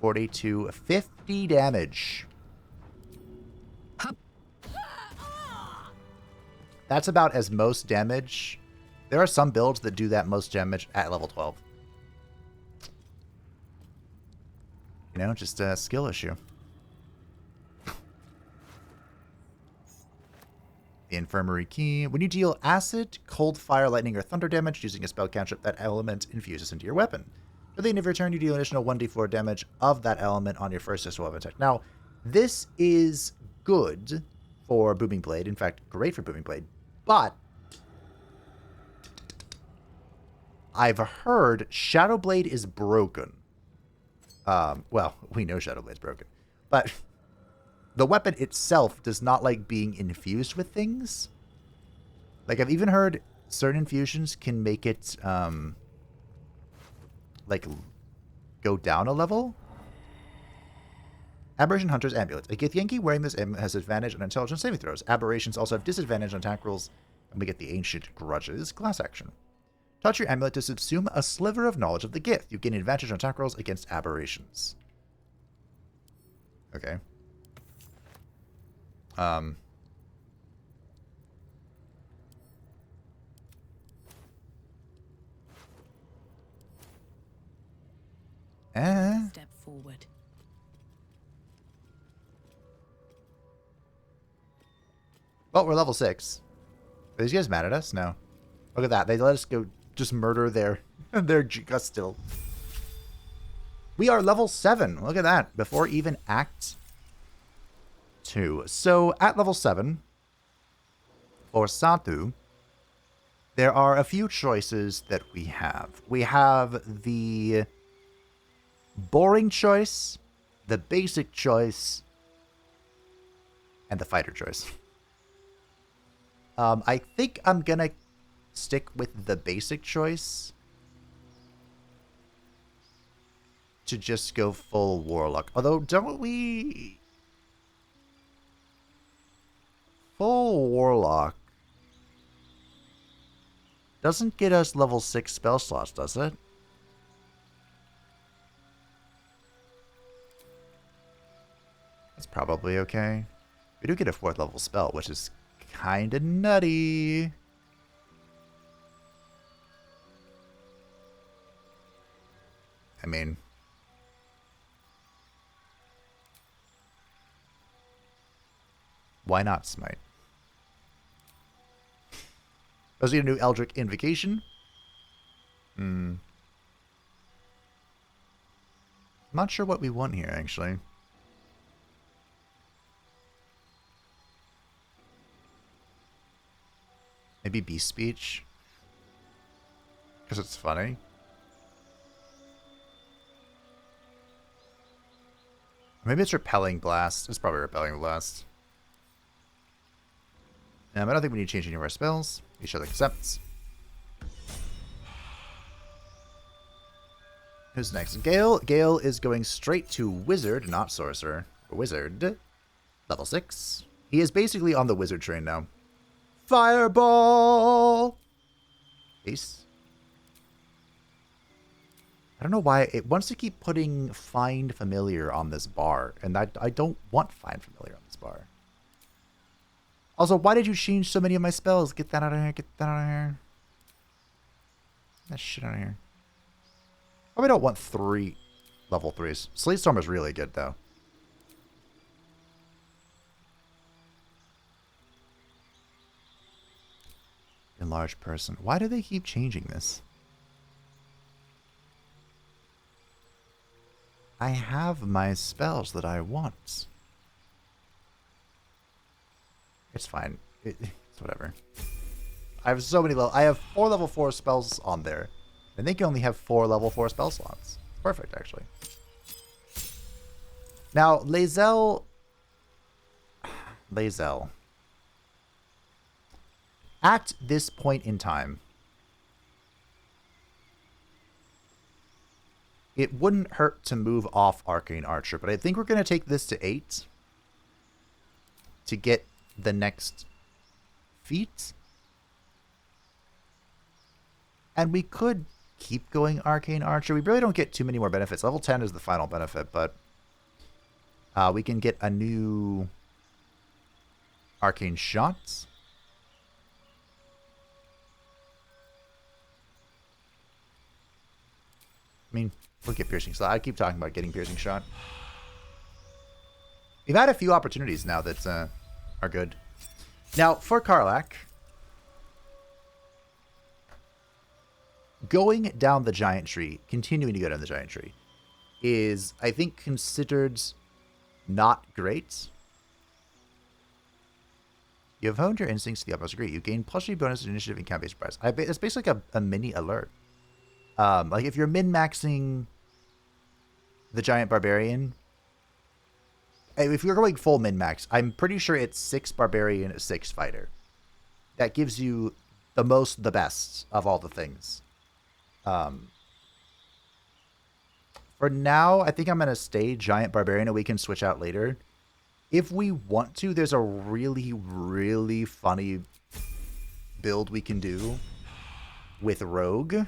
42, 50 damage. That's about as most damage. There are some builds that do that most damage at level 12. You know, just a skill issue. The Infirmary Key. When you deal acid, cold, fire, lightning, or thunder damage using a spell cantrip, that element infuses into your weapon. At the end of your turn, you deal an additional 1d4 damage of that element on your first pistol weapon attack. Now, this is good for Booming Blade. In fact, great for Booming Blade. But I've heard Shadow Blade is broken. Well, we know Shadow Blade's broken. But the weapon itself does not like being infused with things. Like, I've even heard certain infusions can make it, like, go down a level. Aberration Hunter's Amulet. A Githyanki wearing this amulet has advantage on intelligence saving throws. Aberrations also have disadvantage on attack rolls, and we get the Ancient Grudges class action. Touch your amulet to subsume a sliver of knowledge of the Gith. You gain advantage on attack rolls against aberrations. Okay. Step forward. Well, we're level 6. Are these guys mad at us? No. Look at that. They let us go just murder their Gustil. We are level 7. Look at that. Before even Act 2. So, at level 7, for Satu, there are a few choices that we have. We have the boring choice, the basic choice, and the fighter choice. I think I'm gonna stick with the basic choice to just go full warlock. Although, don't we... Full warlock doesn't get us level 6 spell slots, does it? That's probably okay. We do get a 4th level spell, which is kind of nutty. I mean, why not Smite? Does he get a new Eldritch Invocation? I'm not sure what we want here, actually. Maybe Beast Speech? Because it's funny. Maybe it's Repelling Blast. It's probably Repelling Blast. I don't think we need to change any of our spells. Each other accepts. Who's next? Gale. Gale is going straight to Wizard, not Sorcerer. Wizard. Level 6. He is basically on the Wizard train now. Fireball! Ace. I don't know why it wants to keep putting Find Familiar on this bar, and I don't want Find Familiar on this bar. Also, why did you change so many of my spells? Get that out of here, get that out of here. that shit out of here. Probably don't want 3 level 3s. Sleet Storm is really good, though. Enlarged person. Why do they keep changing this? I have my spells that I want. It's fine. It's whatever. I have so many I have 4 level 4 spells on there. I think you only have 4 level 4 spell slots. Perfect, actually. Now, Lae'zel. At this point in time, it wouldn't hurt to move off Arcane Archer, but I think we're going to take this to 8 to get the next feat. And we could keep going Arcane Archer. We really don't get too many more benefits. Level 10 is the final benefit, but we can get a new Arcane Shot. I mean, we'll get Piercing Shot. I keep talking about getting Piercing Shot. We've had a few opportunities now that are good. Now, for Karlach, going down the giant tree, continuing to go down the giant tree, is, I think, considered not great. You have honed your instincts to the utmost degree. You gain +3 bonus initiative and count-based prize. It's basically like a mini alert. Like if you're min-maxing the giant barbarian, if you're going full min-max, I'm pretty sure it's 6 barbarian, 6 fighter. That gives you the best of all the things. For now, I think I'm going to stay giant barbarian and we can switch out later. If we want to, there's a really, really funny build we can do with rogue.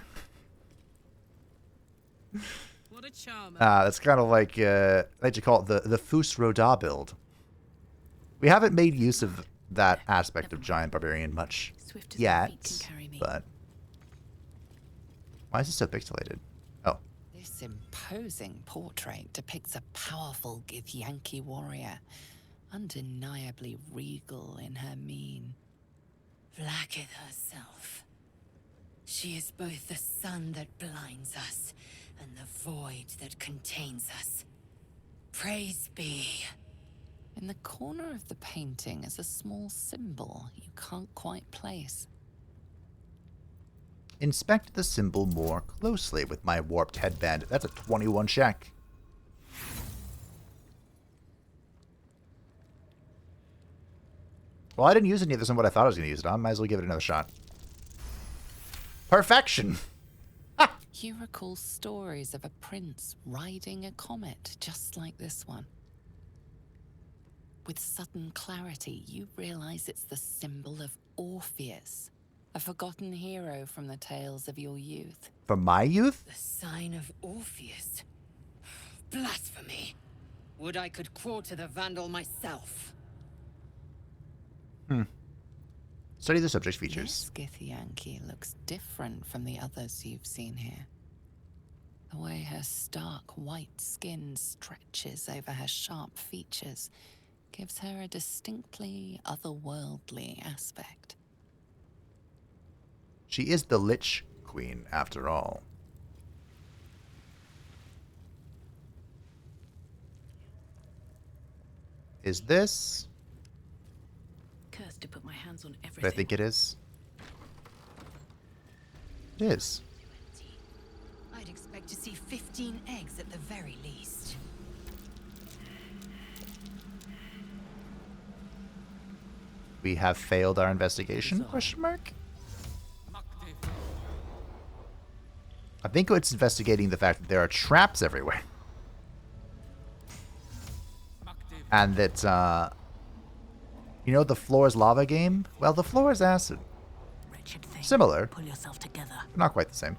What a charmer. That's kind of like, I like to call it the Fus Roda build. We haven't made use of that aspect of giant barbarian much yet, but why is it so pixelated? Oh. This imposing portrait depicts a powerful Githyanki warrior, undeniably regal in her mien. Vlaakith herself. She is both the sun that blinds us and the void that contains us. Praise be. In the corner of the painting is a small symbol you can't quite place. Inspect the symbol more closely with my warped headband. That's a 21 check. Well, I didn't use any of this on what I thought I was going to use it on. Might as well give it another shot. Perfection! You recall stories of a prince riding a comet just like this one. With sudden clarity, you realize it's the symbol of Orpheus, a forgotten hero from the tales of your youth. From my youth? The sign of Orpheus. Blasphemy. Would I could quarter the Vandal myself. Study the subject features. This Githyanki looks different from the others you've seen here. The way her stark white skin stretches over her sharp features gives her a distinctly otherworldly aspect. She is the Lich Queen, after all. Is this? Cursed to put my hands on everything. But I think it is. It is. I'd expect to see 15 eggs at the very least. We have failed our investigation? Question mark? I think it's investigating the fact that there are traps everywhere. And that, you know the floor is lava game? Well, the floor is acid. Wretched thing. Similar. Pull yourself together. But not quite the same.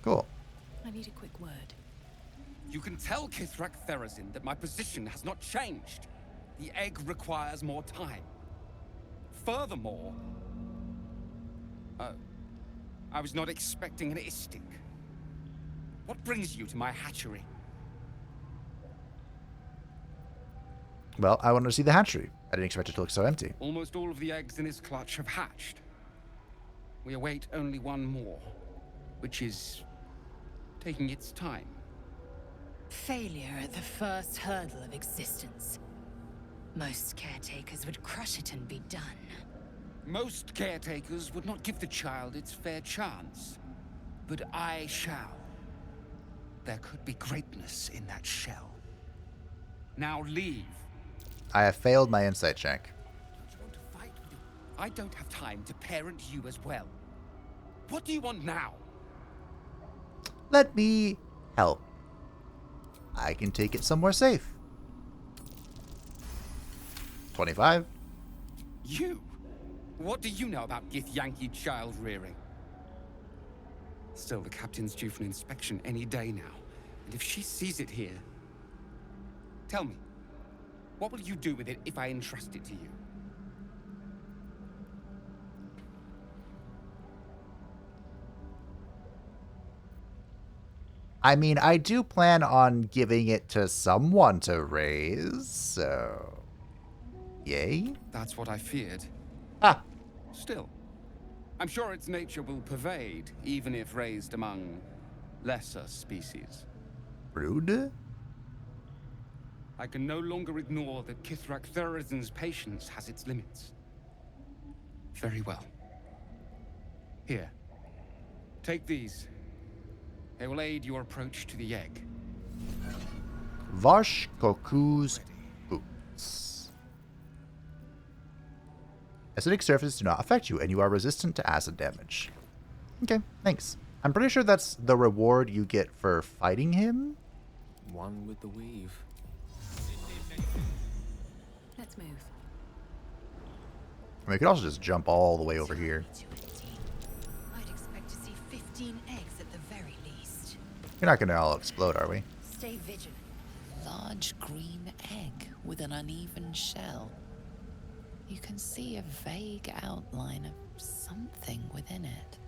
Cool. I need a quick word. You can tell Kithrak Therazin that my position has not changed. The egg requires more time. furthermore... I was not expecting an istic. What brings you to my hatchery? Well, I wanted to see the hatchery. I didn't expect it to look so empty. Almost all of the eggs in his clutch have hatched. We await only one more, which is taking its time. Failure at the first hurdle of existence. Most caretakers would crush it and be done. Most caretakers would not give the child its fair chance. But I shall. There could be greatness in that shell. Now leave. I have failed my insight check. Don't you want to fight with you? I don't have time to parent you as well. What do you want now? Let me help. I can take it somewhere safe. 25. You? What do you know about Githyanki child rearing? Still, the captain's due for an inspection any day now. And if she sees it here... Tell me, what will you do with it if I entrust it to you? I mean, I do plan on giving it to someone to raise, so... Yay? That's what I feared. Ah! Still, I'm sure its nature will pervade, even if raised among lesser species. Rude? I can no longer ignore that Kithrak Therizin's patience has its limits. Very well. Here. Take these. They will aid your approach to the egg. Varsh Koku's boots. Acidic surfaces do not affect you, and you are resistant to acid damage. Okay, thanks. I'm pretty sure that's the reward you get for fighting him. One with the weave. Let's move. I mean, we could also just jump all the way over here. I'd expect to see 15 eggs at the very least. You're not going to all explode, are we? Stay vigilant. Large green egg with an uneven shell. You can see a vague outline of something within it.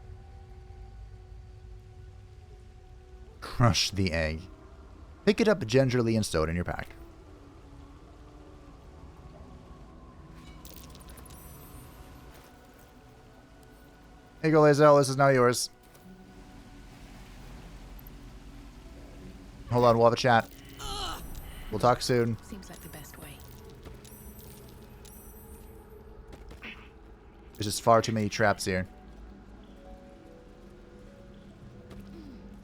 Crush the egg. Pick it up gingerly and stow it in your pack. Here you go, Lae'zel. This is now yours. Hold on, we'll have a chat. We'll talk soon. Seems like the best way. There's just far too many traps here.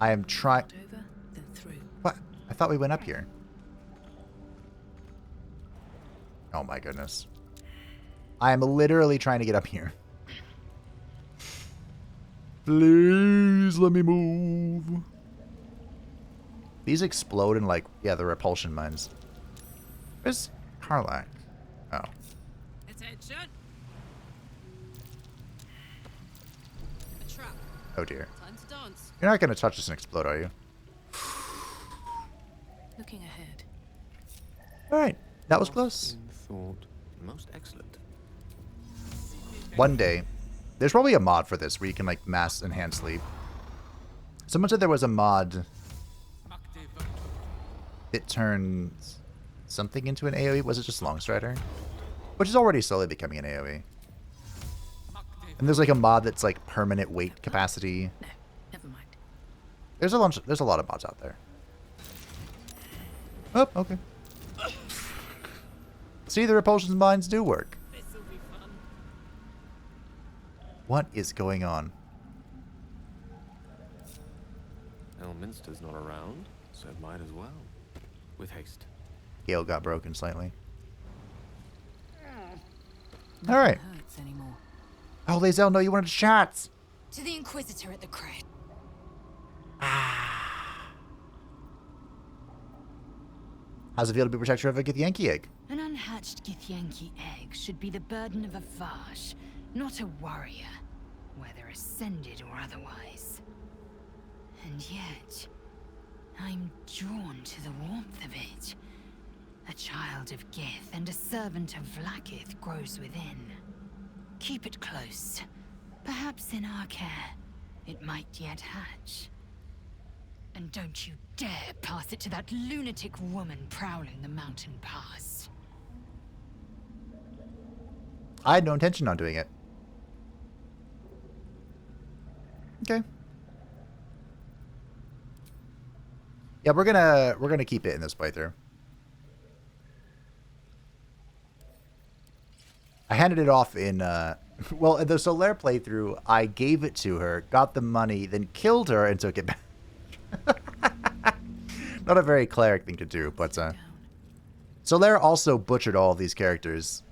I am trying... Over, then through. What? I thought we went up here. Oh my goodness. I am literally trying to get up here. Please let me move. These explode in like, yeah, the repulsion mines. Where's Karlach? Oh. Attention. A trap. Oh dear. Time to dance. You're not going to touch this and explode, are you? Looking ahead. Alright. That was close. Thought most excellent. One day. There's probably a mod for this where you can like mass enhance sleep. Someone said there was a mod that turns something into an AoE. Was it just Longstrider? Which is already slowly becoming an AoE. And there's like a mod that's like permanent weight capacity. No, never mind. There's a lot of mods out there. Oh, okay. See, the repulsion mines do work. What is going on? Elminster's not around, so it might as well. With haste. Gale got broken slightly. Alright. Hurts anymore. Oh, Lae'zel, no, you wanted shots. To the Inquisitor at the crèche. How's it feel to be protector of a Githyanki egg? An unhatched Githyanki egg should be the burden of a Varsh, not a warrior, whether ascended or otherwise. And yet, I'm drawn to the warmth of it. A child of Gith and a servant of Vlaakith grows within. Keep it close. Perhaps in our care, it might yet hatch. And don't you dare pass it to that lunatic woman prowling the mountain pass. I had no intention on doing it. Okay. Yeah, we're gonna keep it in this playthrough. I handed it off in well, in the Solaire playthrough, I gave it to her, got the money, then killed her and took it back. Not a very cleric thing to do, but Solaire also butchered all of these characters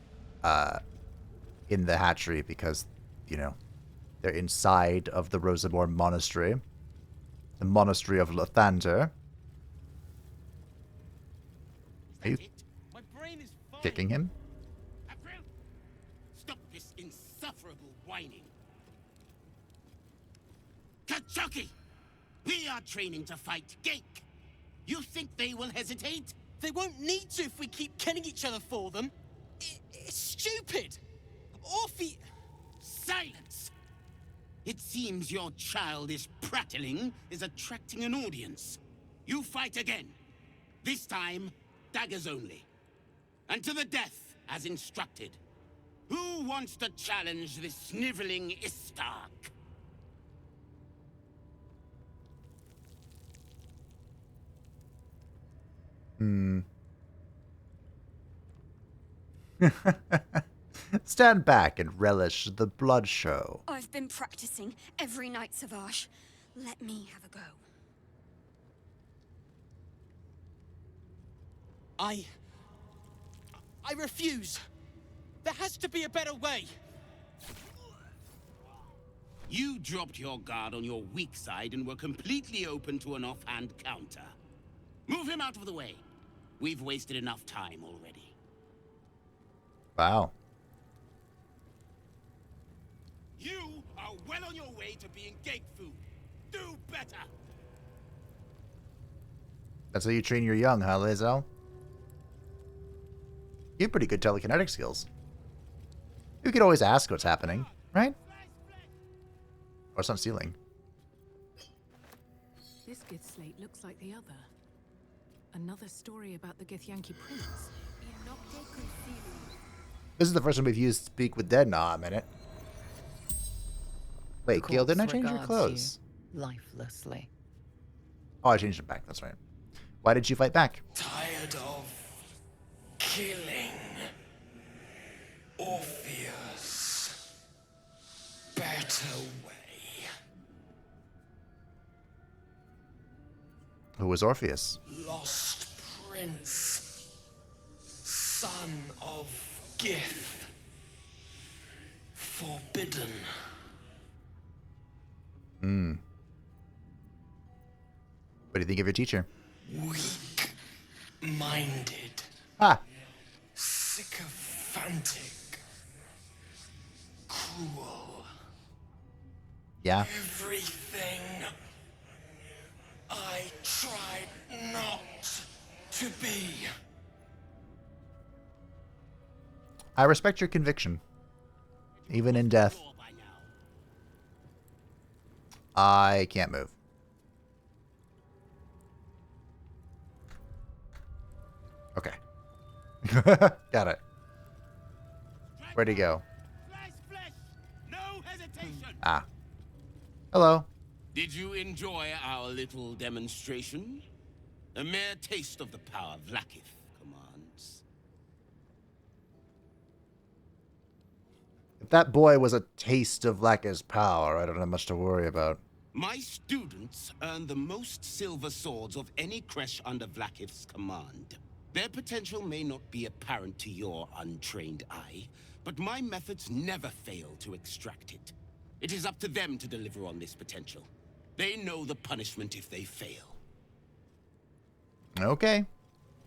in the hatchery because, you know, they're inside of the Rosymorn Monastery. The Monastery of Lathander. Are you kicking him? Stop this insufferable whining. Kachaki! We are training to fight Geik. You think they will hesitate? They won't need to if we keep killing each other for them. It's stupid. Orphe... Silence! It seems your childish prattling is attracting an audience. You fight again. This time, daggers only. And to the death, as instructed. Who wants to challenge this sniveling Istark? Stand back and relish the blood show. I've been practicing every night, Savage. Let me have a go. I refuse. There has to be a better way. You dropped your guard on your weak side and were completely open to an offhand counter. Move him out of the way. We've wasted enough time already. Wow. You are well on your way to being Geik food. Do better. That's how you train your young, huh, Lae'zel? You have pretty good telekinetic skills. You could always ask what's happening, right? Or it's not stealing. This Gith slate looks like the other. Another story about the Githyanki prince. This is the first time we've used Speak with Dead in a minute. Wait, The Gil, didn't I corpse change your regards clothes? you lifelessly. Oh, I changed them back. That's right. Why did you fight back? Tired of killing Orpheus. Better way. Who was Orpheus? Lost prince. Son of Gith. Forbidden. What do you think of your teacher? Weak-minded. Ah. Sycophantic. Cruel. Yeah. Everything I tried not to be. I respect your conviction. Even in death. I can't move. Okay. Got it. Where'd he go? No hesitation. Ah. Hello. Did you enjoy our little demonstration? A mere taste of the power Vlaakith commands. If that boy was a taste of Vlaakith's power, I don't have much to worry about. My students earn the most silver swords of any Crèche under Vlaakith's command. Their potential may not be apparent to your untrained eye, but my methods never fail to extract it. It is up to them to deliver on this potential. They know the punishment if they fail. Okay.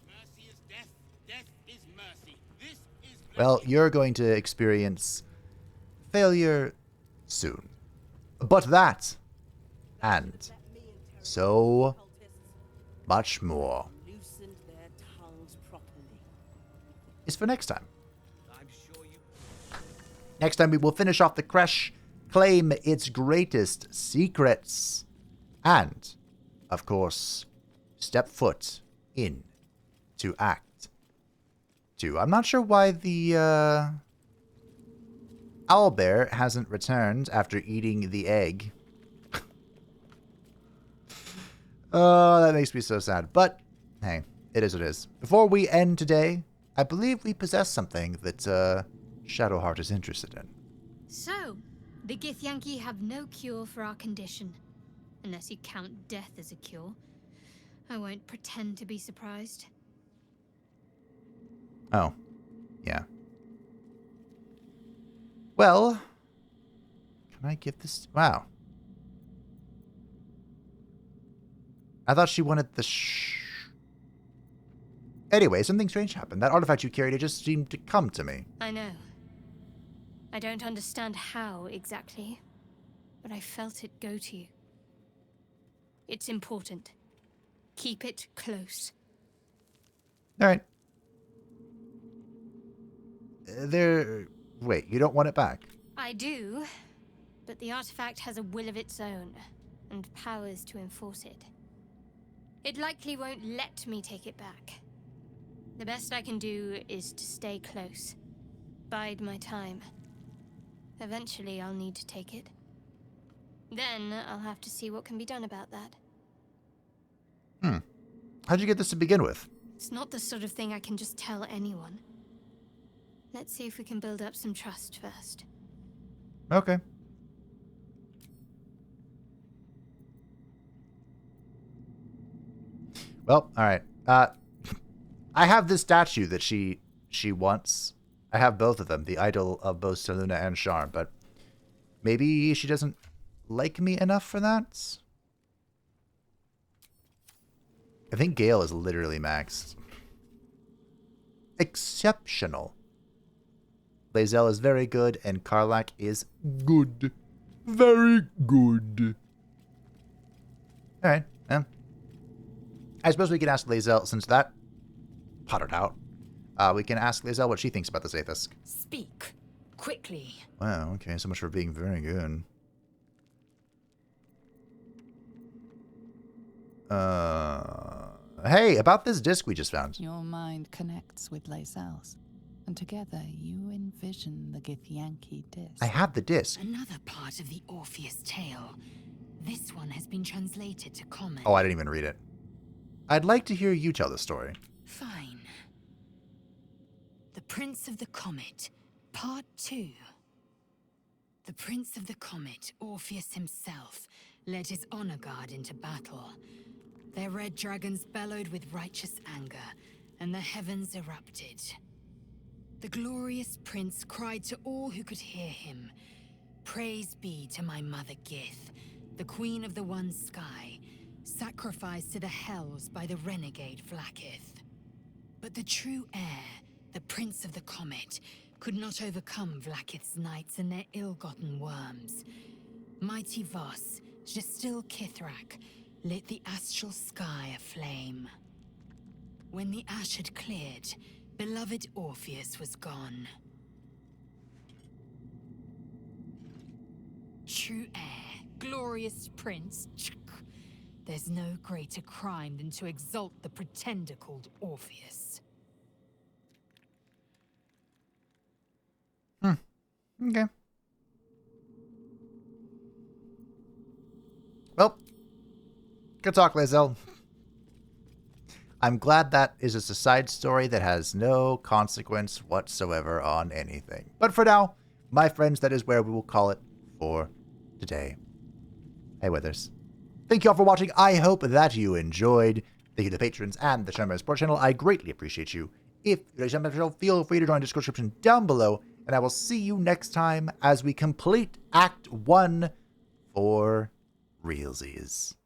Mercy is death, death is mercy. This is Well, you're going to experience failure soon. But that, and so much more, is for next time. Next time we will finish off the Crèche, claim its greatest secrets, and, of course, step foot in to Act 2. I'm not sure why the owlbear hasn't returned after eating the egg. Oh, that makes me so sad. But, hey, it is what it is. Before we end today, I believe we possess something that Shadowheart is interested in. So, the Githyanki have no cure for our condition. Unless you count death as a cure. I won't pretend to be surprised. Oh, yeah. Well, can I give this... Wow. I thought she wanted the Anyway, something strange happened. That artifact you carried, it just seemed to come to me. I know. I don't understand how exactly, but I felt it go to you. It's important. Keep it close. All right. Wait, you don't want it back? I do, but the artifact has a will of its own, and powers to enforce it. It likely won't let me take it back. The best I can do is to stay close. Bide my time. Eventually, I'll need to take it. Then, I'll have to see what can be done about that. How'd you get this to begin with? It's not the sort of thing I can just tell anyone. Let's see if we can build up some trust first. Okay. Well, alright. I have this statue that she wants. I have both of them, the idol of both Selûne and Charm, but maybe she doesn't like me enough for that? I think Gale is literally maxed. Exceptional. Lae'zel is very good, and Karlach is good. Very good. Alright, yeah. I suppose we can ask Lae'zel, since that pottered out, we can ask Lae'zel what she thinks about this Aethys. Speak. Quickly. Wow, okay, so much for being very good. Hey, about this disc we just found. Your mind connects with Lae'zel's, and together you envision the Githyanki disc. I have the disc. Another part of the Orpheus tale. This one has been translated to common. Oh, I didn't even read it. I'd like to hear you tell the story. Fine. The Prince of the Comet, Part 2. The Prince of the Comet, Orpheus himself, led his honor guard into battle. Their red dragons bellowed with righteous anger, and the heavens erupted. The glorious prince cried to all who could hear him, "Praise be to my mother Gith, the queen of the one sky, sacrificed to the hells by the renegade Vlaakith." But the true heir, the Prince of the Comet, could not overcome Vlaakith's knights and their ill-gotten worms. Mighty Voss, Gestil Kithrak, lit the astral sky aflame. When the ash had cleared, beloved Orpheus was gone. True heir, glorious prince. There's no greater crime than to exalt the pretender called Orpheus. Okay. Well, good talk, Lae'zel. I'm glad that is just a side story that has no consequence whatsoever on anything. But for now, my friends, that is where we will call it for today. Hey, Withers. Thank you all for watching. I hope that you enjoyed. Thank you to the patrons and the Shadow Sports channel. I greatly appreciate you. If you like the channel, feel free to join the description down below. And I will see you next time as we complete Act 1 for realsies.